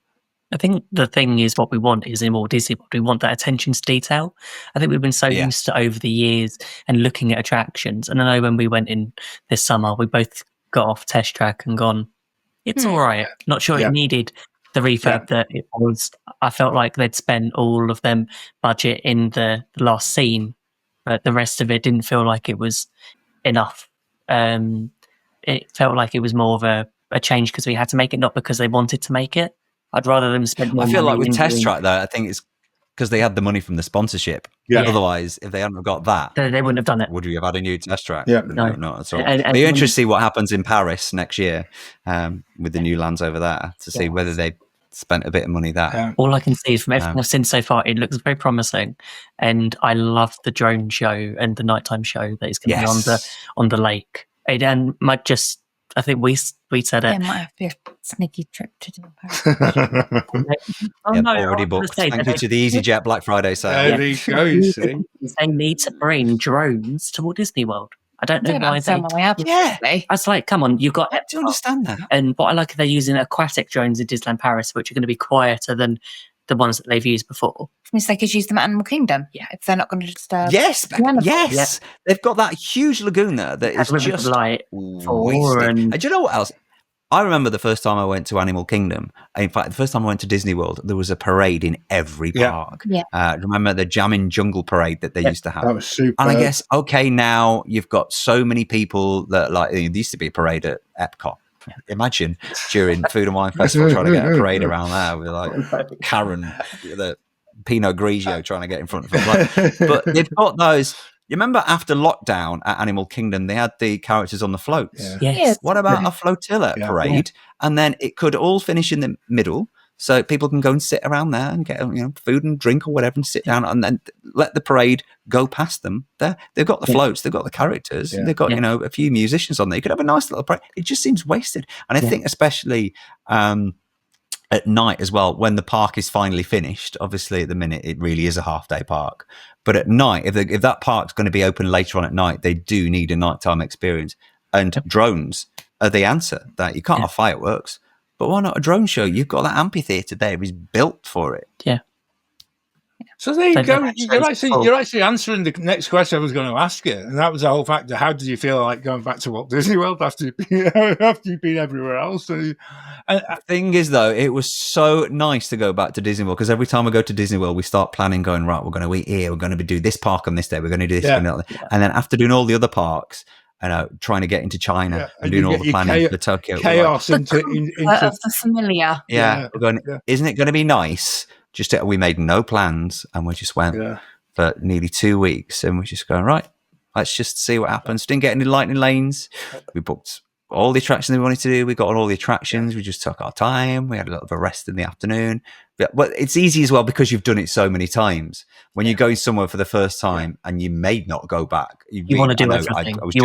I think the thing is, what we want is in Walt Disney World, we want that attention to detail. I think we've been so used to over the years and looking at attractions. And I know when we went in this summer, we both got off Test Track and gone, It's all right. Not sure it needed the refurb that it was. I felt like they'd spent all of them budget in the last scene, but the rest of it didn't feel like it was enough. It felt like it was more of a change because we had to make it, not because they wanted to make it. I'd rather them spend more I feel like money with Test Track, though, I think it's because they had the money from the sponsorship. Yeah. Otherwise, if they hadn't got that, they wouldn't have done it. Would we have had a new Test Track? Yeah. No, not at all. And But you're interested to see what happens in Paris next year with the new lands over there to see whether they spent a bit of money there. All I can see is from everything I've seen so far, it looks very promising, and I love the drone show and the nighttime show that is going to be on the lake. And might just, I think we said it. It might have to be a sneaky trip to Disneyland Paris. Already booked. Thank you to the EasyJet Black Friday sale. There you go, you see. They need to bring drones to Walt Disney World. I don't know why I was like, come on, you've got. I do understand that. And what I like, they're using aquatic drones in Disneyland Paris, which are going to be quieter than the ones that they've used before. Which means they could use them at Animal Kingdom. Yeah, if they're not going to disturb. Yes. They've got that huge lagoon there that is just light. And do you know what else? I remember the first time I went to Animal Kingdom. In fact, the first time I went to Disney World, there was a parade in every park. Yeah. Remember the Jammin' Jungle parade that they used to have? That was super. And I guess, okay, now you've got so many people that there used to be a parade at Epcot. Imagine during Food and Wine Festival trying to get a parade around there with like Karen, the Pinot Grigio trying to get in front of them. But they've got those. You remember after lockdown at Animal Kingdom, they had the characters on the floats. Yeah. Yes. What about a flotilla parade? And then it could all finish in the middle, so people can go and sit around there and get food and drink or whatever, and sit down, and then let the parade go past them. They've got the floats, they've got the characters, they've got a few musicians on there. You could have a nice little parade. It just seems wasted, and I think especially at night as well, when the park is finally finished. Obviously, at the minute, it really is a half-day park. But at night, if that park's going to be open later on at night, they do need a nighttime experience. And drones are the answer. That you can't have fireworks, but why not a drone show? You've got that amphitheatre there is built for it. Yeah. So there you go. You're actually answering the next question I was going to ask you, and that was the whole factor. How did you feel like going back to Walt Disney World after you've been everywhere else? The thing is, though, it was so nice to go back to Disney World, because every time we go to Disney World, we start planning, going, right, we're going to eat here, we're going to do this park on this day, we're going to do this, and then after doing all the other parks, trying to get into China and doing all the planning for Tokyo, chaos into the familiar. We're going, isn't it going to be nice? We made no plans, and we just went for nearly 2 weeks, and we're just going, right, let's just see what happens. Didn't get any lightning lanes. We booked all the attractions we wanted to do. We got on all the attractions. We just took our time. We had a little bit of a rest in the afternoon. But it's easy as well, because you've done it so many times. When you're going somewhere for the first time and you may not go back, you want to do everything. You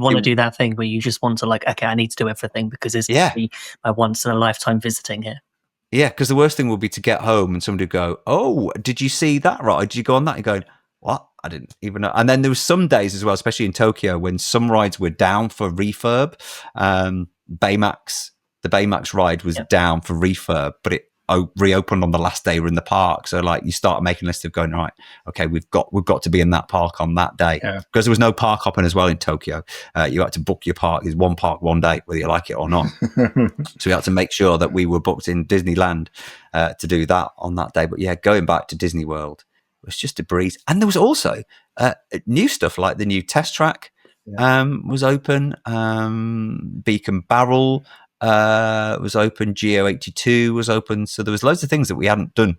want to do that thing where you just want to, like, okay, I need to do everything because it's my once in a lifetime visiting here. Yeah, because the worst thing would be to get home and somebody would go, oh, did you see that ride? Did you go on that? You're going, what? I didn't even know. And then there was some days as well, especially in Tokyo, when some rides were down for refurb. The Baymax ride was down for refurb, but it reopened on the last day we're in the park. So like you start making a list of going, right, okay, we've got to be in that park on that day, because there was no park hopping as well in Tokyo. You had to book your park. It's one park one day, whether you like it or not. So we had to make sure that we were booked in Disneyland to do that on that day. But yeah, going back to Disney World was just a breeze. And there was also new stuff, like the new Test Track was open. Beacon Barrel was open. Geo 82 was open. So there was loads of things that we hadn't done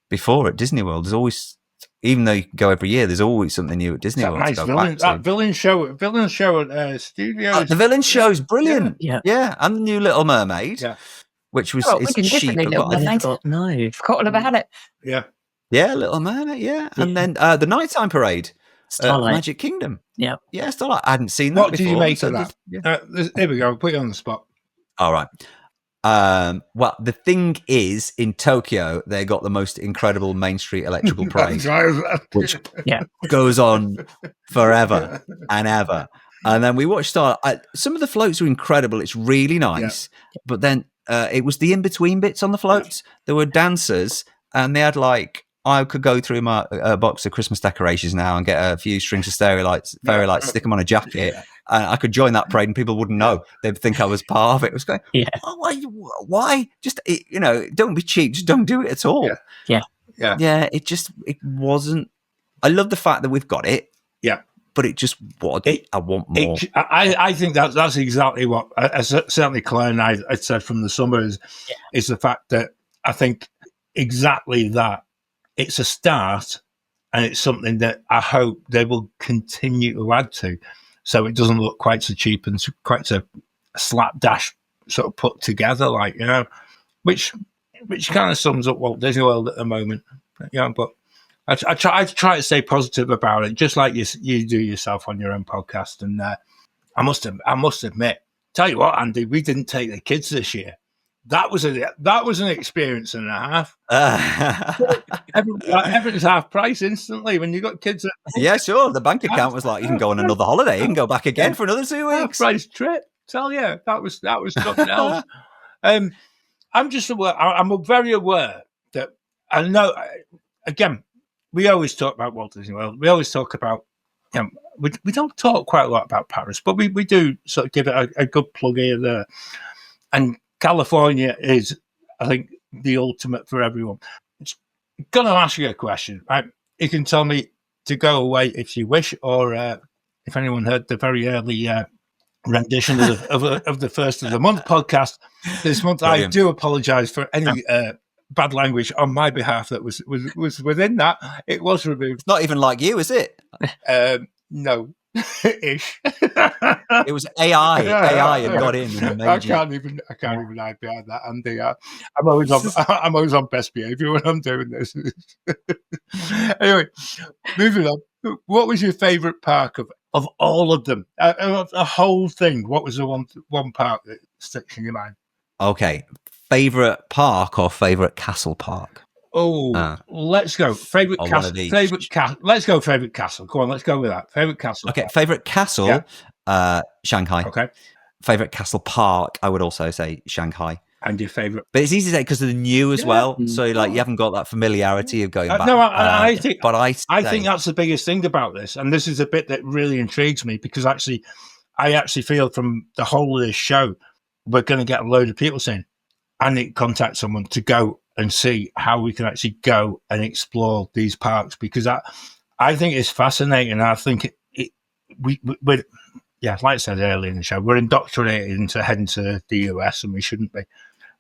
before at Disney World. There's always, even though you can go every year, there's always something new at Disney World. Nice villain show at Studios. The villain show's brilliant. Yeah. And the new Little Mermaid, which was cheap. No, forgot all about it. Yeah, Little Mermaid. Yeah, and then the nighttime parade. Magic Kingdom. Yeah, Starlight. I hadn't seen that. What before, did you make of that? Here we go. I'll put you on the spot. All right. Well, the thing is, in Tokyo, they got the most incredible Main Street electrical parade, which goes on forever and ever. And then we watched Starlight. Some of the floats were incredible. It's really nice. But then it was the in-between bits on the floats. There were dancers, and they had like, I could go through my box of Christmas decorations now and get a few strings of fairy lights, stick them on a jacket, I could join that parade and people wouldn't know. They'd think I was part of it. It was going, oh, why? Just, don't be cheap. Just don't do it at all. Yeah. It wasn't. I love the fact that we've got it. Yeah. But it just was. I want more. I think that's exactly what certainly Claire and I said from the summer is the fact that I think exactly that it's a start and it's something that I hope they will continue to add to, so it doesn't look quite so cheap and quite so slapdash sort of put together, like, you know, which kind of sums up Walt Disney World at the moment. Yeah, but I try to stay positive about it, just like you do yourself on your own podcast. And I must admit, tell you what, Andy, we didn't take the kids this year. That was an experience and a half. Everything's half price instantly when you got kids. Yeah, sure. The bank account was like, you can go on another holiday, you can go back again for another 2 weeks. Half price trip. Tell you, that was something else. I'm just aware. I'm very aware that I know. Again, we always talk about Walt Disney World. We always talk about, we don't talk quite a lot about Paris, but we do sort of give it a good plug here there. And California is, I think, the ultimate for everyone. It's going to ask you a question, right? You can tell me to go away if you wish, or if anyone heard the very early rendition of the first of the month podcast this month, brilliant. I do apologise for any bad language on my behalf that was within that. It was removed. It's not even like you, is it? No. Ish. It was AI and got in and made I can't even hide behind that, Andy. I'm always on best behaviour when I'm doing this. Anyway, moving on. What was your favourite park of all of them? The whole thing. What was the one park that sticks in your mind? Okay, favourite park or favourite castle park? Oh, let's go. Favourite castle. Let's go favourite castle. Go on, let's go with that. Favourite castle. Okay, favourite castle, Shanghai. Okay. Favourite castle park, I would also say Shanghai. And your favourite? But it's easy to say because of the new as well. So like you haven't got that familiarity of going back. No, I think that's the biggest thing about this, and this is a bit that really intrigues me because I actually feel from the whole of this show, we're going to get a load of people saying, I need to contact someone to go and see how we can actually go and explore these parks, because I think it's fascinating. I think we're like I said earlier in the show, we're indoctrinated into heading to the US, and we shouldn't be.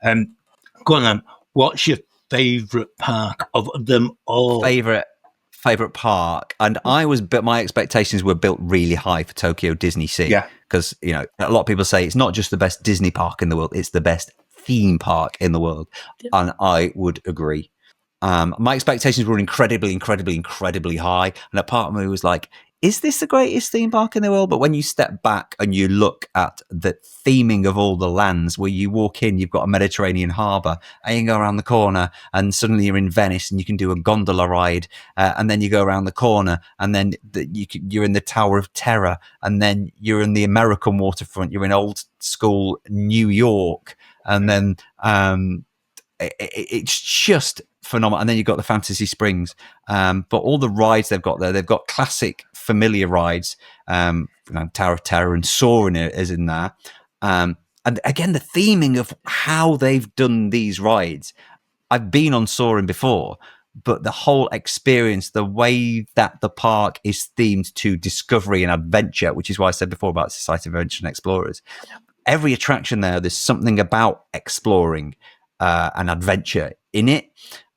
Go on then. What's your favourite park of them all? Favourite park, and my expectations were built really high for Tokyo DisneySea. Yeah, because a lot of people say it's not just the best Disney park in the world; it's the best theme park in the world, and I would agree. My expectations were incredibly high, and a part of me was like, is this the greatest theme park in the world? But when you step back and you look at the theming of all the lands, where you walk in, you've got a Mediterranean harbour, and you can go around the corner and suddenly you're in Venice and you can do a gondola ride, and then you go around the corner and then you're in the Tower of Terror, and then you're in the American waterfront, you're in old school New York, and then it's just phenomenal. And then you've got the Fantasy Springs, but all the rides they've got there, they've got classic familiar rides, Tower of Terror and Soarin' is in there, and again the theming of how they've done these rides. I've been on Soarin' before, but the whole experience, the way that the park is themed to discovery and adventure, which is why I said before about Society of Adventure and Explorers, every attraction there's something about exploring and adventure in it.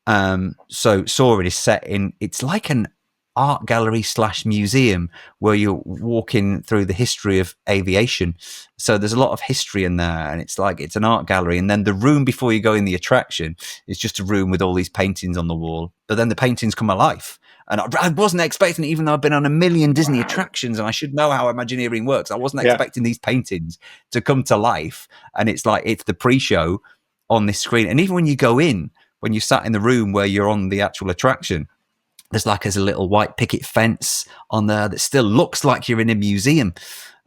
So Soarin' is set in, it's like an art gallery / museum where you're walking through the history of aviation. So there's a lot of history in there, and it's like it's an art gallery. And then the room before you go in the attraction is just a room with all these paintings on the wall. But then the paintings come alive. And I wasn't expecting it, even though I've been on a million Disney attractions and I should know how Imagineering works. I wasn't expecting these paintings to come to life. And it's like, it's the pre-show on this screen. And even when you go in, when you sat in the room where you're on the actual attraction, there's a little white picket fence on there that still looks like you're in a museum.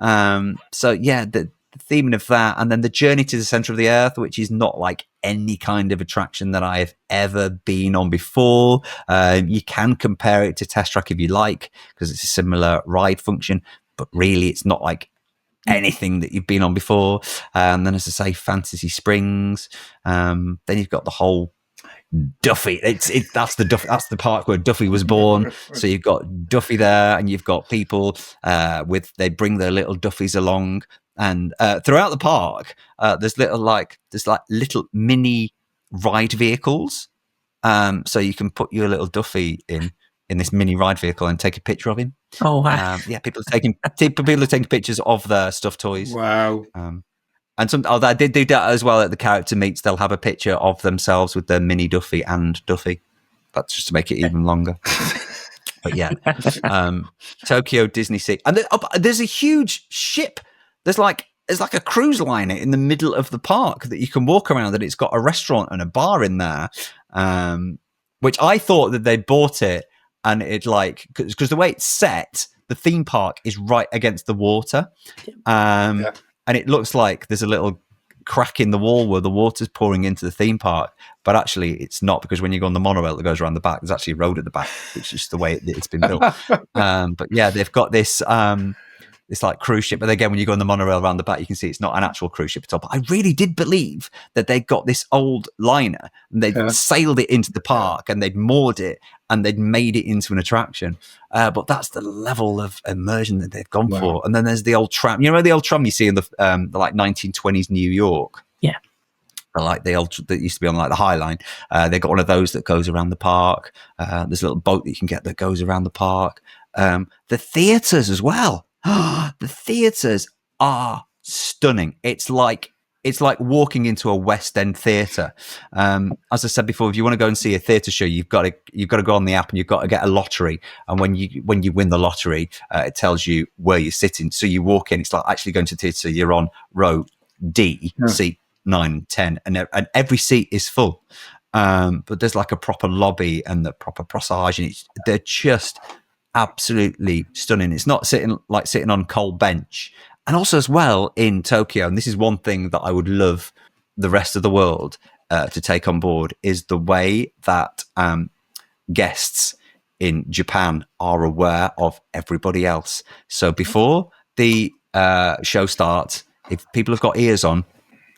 So yeah, the theming of that, and then the journey to the center of the earth, which is not like any kind of attraction that I have ever been on before. You can compare it to Test Track if you like, because it's a similar ride function, but really it's not like anything that you've been on before. And then, as I say, Fantasy Springs. Then you've got the whole Duffy. That's the park where Duffy was born. So you've got Duffy there, and you've got people they bring their little Duffies along, and throughout the park, there's little mini ride vehicles. So you can put your little Duffy in this mini ride vehicle and take a picture of him. Oh wow! People are taking pictures of their stuffed toys. Wow. And they did do that as well at the character meets. They'll have a picture of themselves with their mini Duffy and Duffy. That's just to make it even longer. But yeah, Tokyo DisneySea, and there's a huge ship. There's like a cruise liner in the middle of the park that you can walk around. And it's got a restaurant and a bar in there, which I thought that they bought it, and it because the way it's set, the theme park is right against the water. And it looks like there's a little crack in the wall where the water's pouring into the theme park. But actually, it's not, because when you go on the monorail that goes around the back, there's actually a road at the back. It's just the way it's been built. But yeah, they've got this like cruise ship. But again, when you go on the monorail around the back, you can see it's not an actual cruise ship at all. But I really did believe that they got this old liner and they'd sailed it into the park and they'd moored it and they'd made it into an attraction. But that's the level of immersion that they've gone for. And then there's the old tram. You know the old tram you see in the like 1920s New York? Yeah. Like the old that used to be on like the High Line. They got one of those that goes around the park. There's a little boat that you can get that goes around the park. The theatres as well. The theatres are stunning. It's like walking into a West End theatre. As I said before, if you want to go and see a theatre show, you've got to go on the app and you've got to get a lottery. And when you win the lottery, it tells you where you're sitting. So you walk in. It's like actually going to theatre. So you're on row D, seat 9, 10, and every seat is full. But there's like a proper lobby and the proper processage, and they're just absolutely stunning. It's not sitting on a cold bench. And also as well in Tokyo, and this is one thing that I would love the rest of the world to take on board, is the way that guests in Japan are aware of everybody else. So before the show starts, if people have got ears on,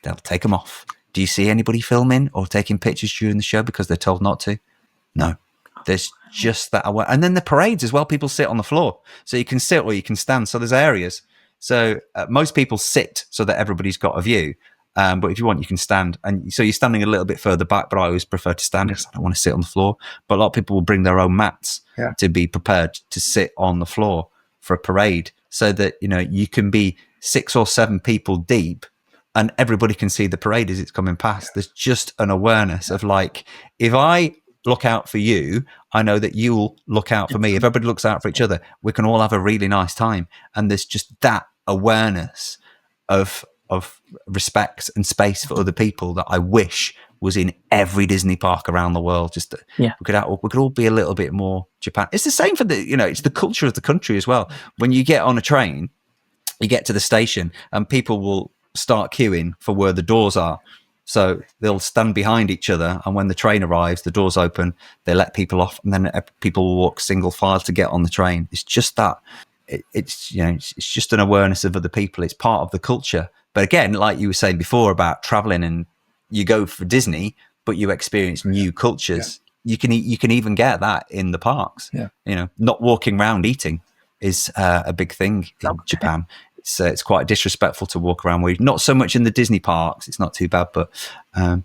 they'll take them off. Do you see anybody filming or taking pictures during the show because they're told not to? No. There's just that aware. And then the parades as well, people sit on the floor. So you can sit or you can stand. So there's areas. So most people sit so that everybody's got a view. But if you want, you can stand. And so you're standing a little bit further back, but I always prefer to stand because I don't want to sit on the floor. But a lot of people will bring their own mats to be prepared to sit on the floor for a parade, so that, you know, you can be 6 or 7 people deep and everybody can see the parade as it's coming past. There's just an awareness of like, if I look out for you, I know that you'll look out for me. If everybody looks out for each other, we can all have a really nice time. And there's just that awareness of respect and space for other people that I wish was in every Disney park around the world. Just that we could all be a little bit more Japan. It's the same for it's the culture of the country as well. When you get on a train, you get to the station and people will start queuing for where the doors are. So they'll stand behind each other, and when the train arrives, the doors open, they let people off, and then people will walk single file to get on the train. It's just that it's just an awareness of other people. It's part of the culture. But again, like you were saying before about traveling, and you go for Disney, but you experience new cultures. You can even get that in the parks. Not walking around eating is a big thing in Japan. It's quite disrespectful to walk around where not so much in the Disney parks. It's not too bad, but out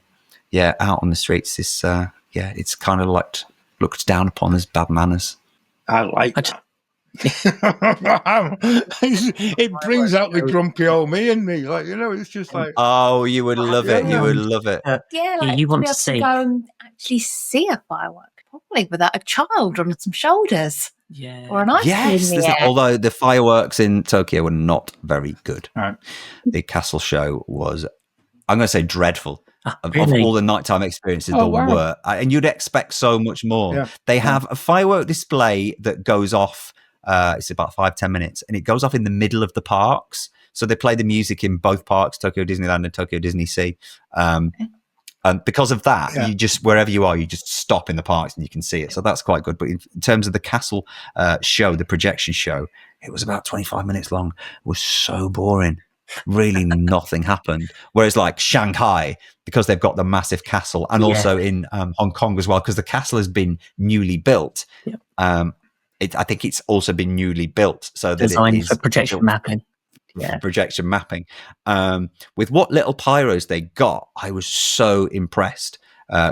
on the streets, it's kind of like looked down upon as bad manners. I like that. It brings out the grumpy old me in me, it's just like, oh, you would love it. You would love it. You want to see, go and actually see a firework, probably without a child on some shoulders. Or an ice cream in the air. Although the fireworks in Tokyo were not very good. Right. The castle show was, I'm going to say, dreadful. Of all the nighttime experiences there were. And you'd expect so much more. They have a firework display that goes off, it's about 5-10 minutes, and it goes off in the middle of the parks. So they play the music in both parks, Tokyo Disneyland and Tokyo DisneySea. And because of that, you just, wherever you are, you just stop in the parks and you can see it. So that's quite good. But in terms of the castle show, the projection show, it was about 25 minutes long. It was so boring. Really nothing happened. Whereas like Shanghai, because they've got the massive castle, and also in Hong Kong as well, because the castle has been newly built. I think it's also been newly built. So that designed for projection mapping. Projection mapping. With what little pyros they got, I was so impressed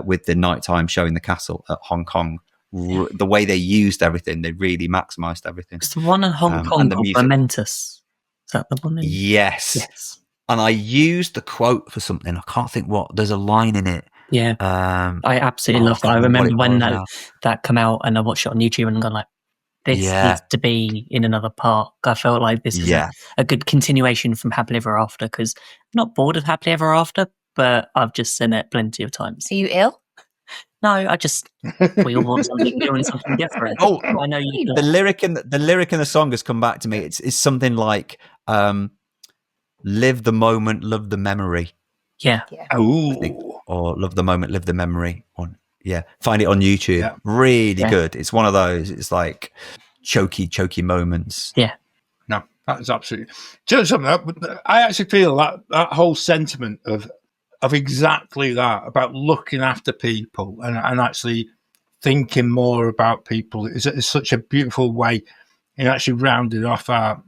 with the nighttime showing the castle at Hong Kong. The way they used everything, they really maximized everything. It's the one in Hong Kong called Momentous. Is that the one? Yes. And I used the quote for something. I can't think what. There's a line in it. Yeah. I absolutely loved it. I remember when that came out, and I watched it on YouTube and gone like, this needs to be in another park. I felt like this is a good continuation from Happily Ever After, because I'm not bored of Happily Ever After, but I've just seen it plenty of times. Are you ill? No, we all want something new and something different. Oh, I know the lyric in the song has come back to me. It's something like live the moment, love the memory. Yeah. Or love the moment, live the memory. Find it on YouTube. Yeah. Really good. It's one of those. It's like choky moments. Yeah. No, that's absolutely. Do you know something? I actually feel that whole sentiment of exactly that, about looking after people and actually thinking more about people is such a beautiful way in actually rounding off our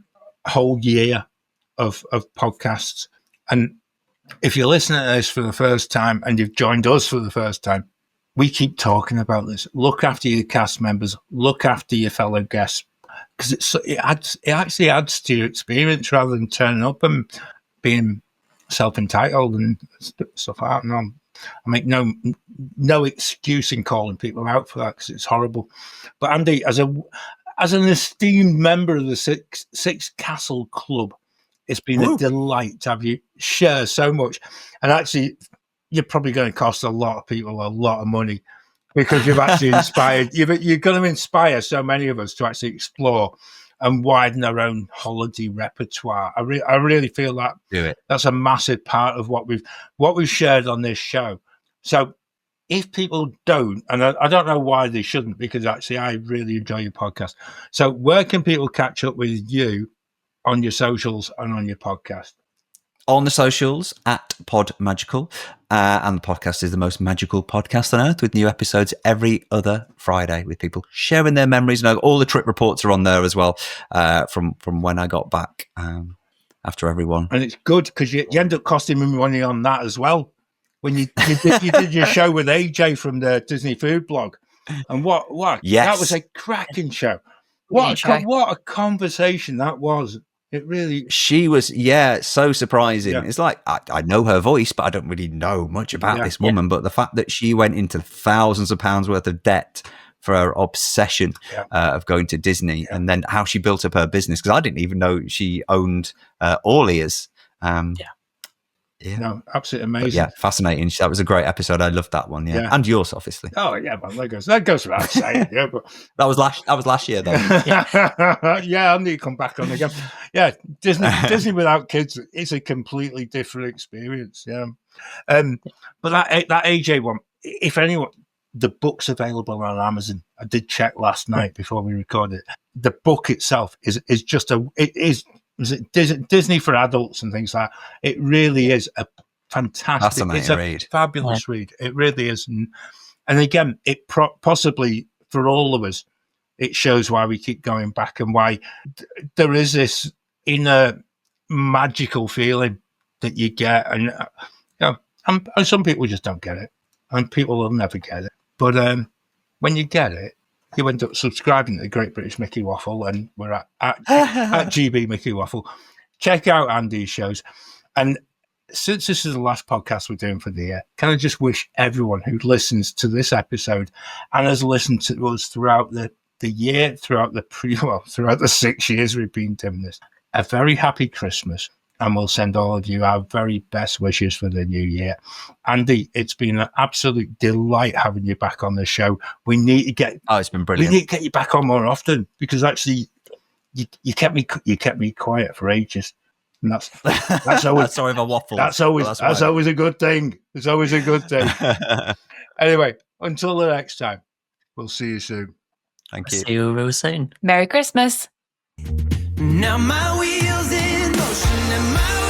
whole year of podcasts. And if you're listening to this for the first time and you've joined us for the first time, we keep talking about this. Look after your cast members, look after your fellow guests, because it actually adds to your experience rather than turning up and being self-entitled and stuff like that. And I make no excuse in calling people out for that, because it's horrible. But Andy, as an esteemed member of the Six Castle Club, it's been a delight to have you share so much. And actually, you're probably going to cost a lot of people a lot of money, because you've actually inspired. You're going to inspire so many of us to actually explore and widen our own holiday repertoire. I really feel that that's a massive part of what we've shared on this show. So if people don't, and I don't know why they shouldn't, because actually I really enjoy your podcast. So where can people catch up with you on your socials and on your podcast? On the socials at Pod Magical, and the podcast is the most magical podcast on earth, with new episodes every other Friday, with people sharing their memories. And all the trip reports are on there as well, from when I got back after everyone. And it's good because you end up costing me money on that as well. When you did your show with AJ from the Disney Food Blog, and what that was a cracking show. What a conversation that was. It really. She was, so surprising. Yeah. It's like, I know her voice, but I don't really know much about this woman. But the fact that she went into thousands of pounds worth of debt for her obsession of going to Disney, and then how she built up her business, because I didn't even know she owned Orleans. No, absolutely amazing. But fascinating. That was a great episode. I loved that one. Yeah. And yours, obviously. Oh yeah, well, that goes without saying. Yeah, but that was last year though. I need to come back on again. Yeah, Disney without kids is a completely different experience. Yeah, but that AJ one, if anyone, the book's available on Amazon. I did check last night before we recorded. The book itself is just Disney for adults and things like that. It really is a fantastic, it's a read. Fabulous read. It really is. And again, it possibly for all of us, it shows why we keep going back and why there is this inner magical feeling that you get. And, and some people just don't get it, and people will never get it. But when you get it, you end up subscribing to the Great British Mickey Waffle, and we're at GB Mickey Waffle. Check out Andy's shows. And since this is the last podcast we're doing for the year, can I just wish everyone who listens to this episode and has listened to us throughout the year, throughout the 6 years we've been doing this, a very happy Christmas. And we'll send all of you our very best wishes for the new year. Andy, it's been an absolute delight having you back on the show. We need to get. Oh, it's been brilliant. We need to get you back on more often, because actually, you kept me quiet for ages. And that's always sorry if I waffle. That's always a good thing. It's always a good thing. Anyway, until the next time, we'll see you soon. Thank you. See you real soon. Merry Christmas. Now my wheels in motion and my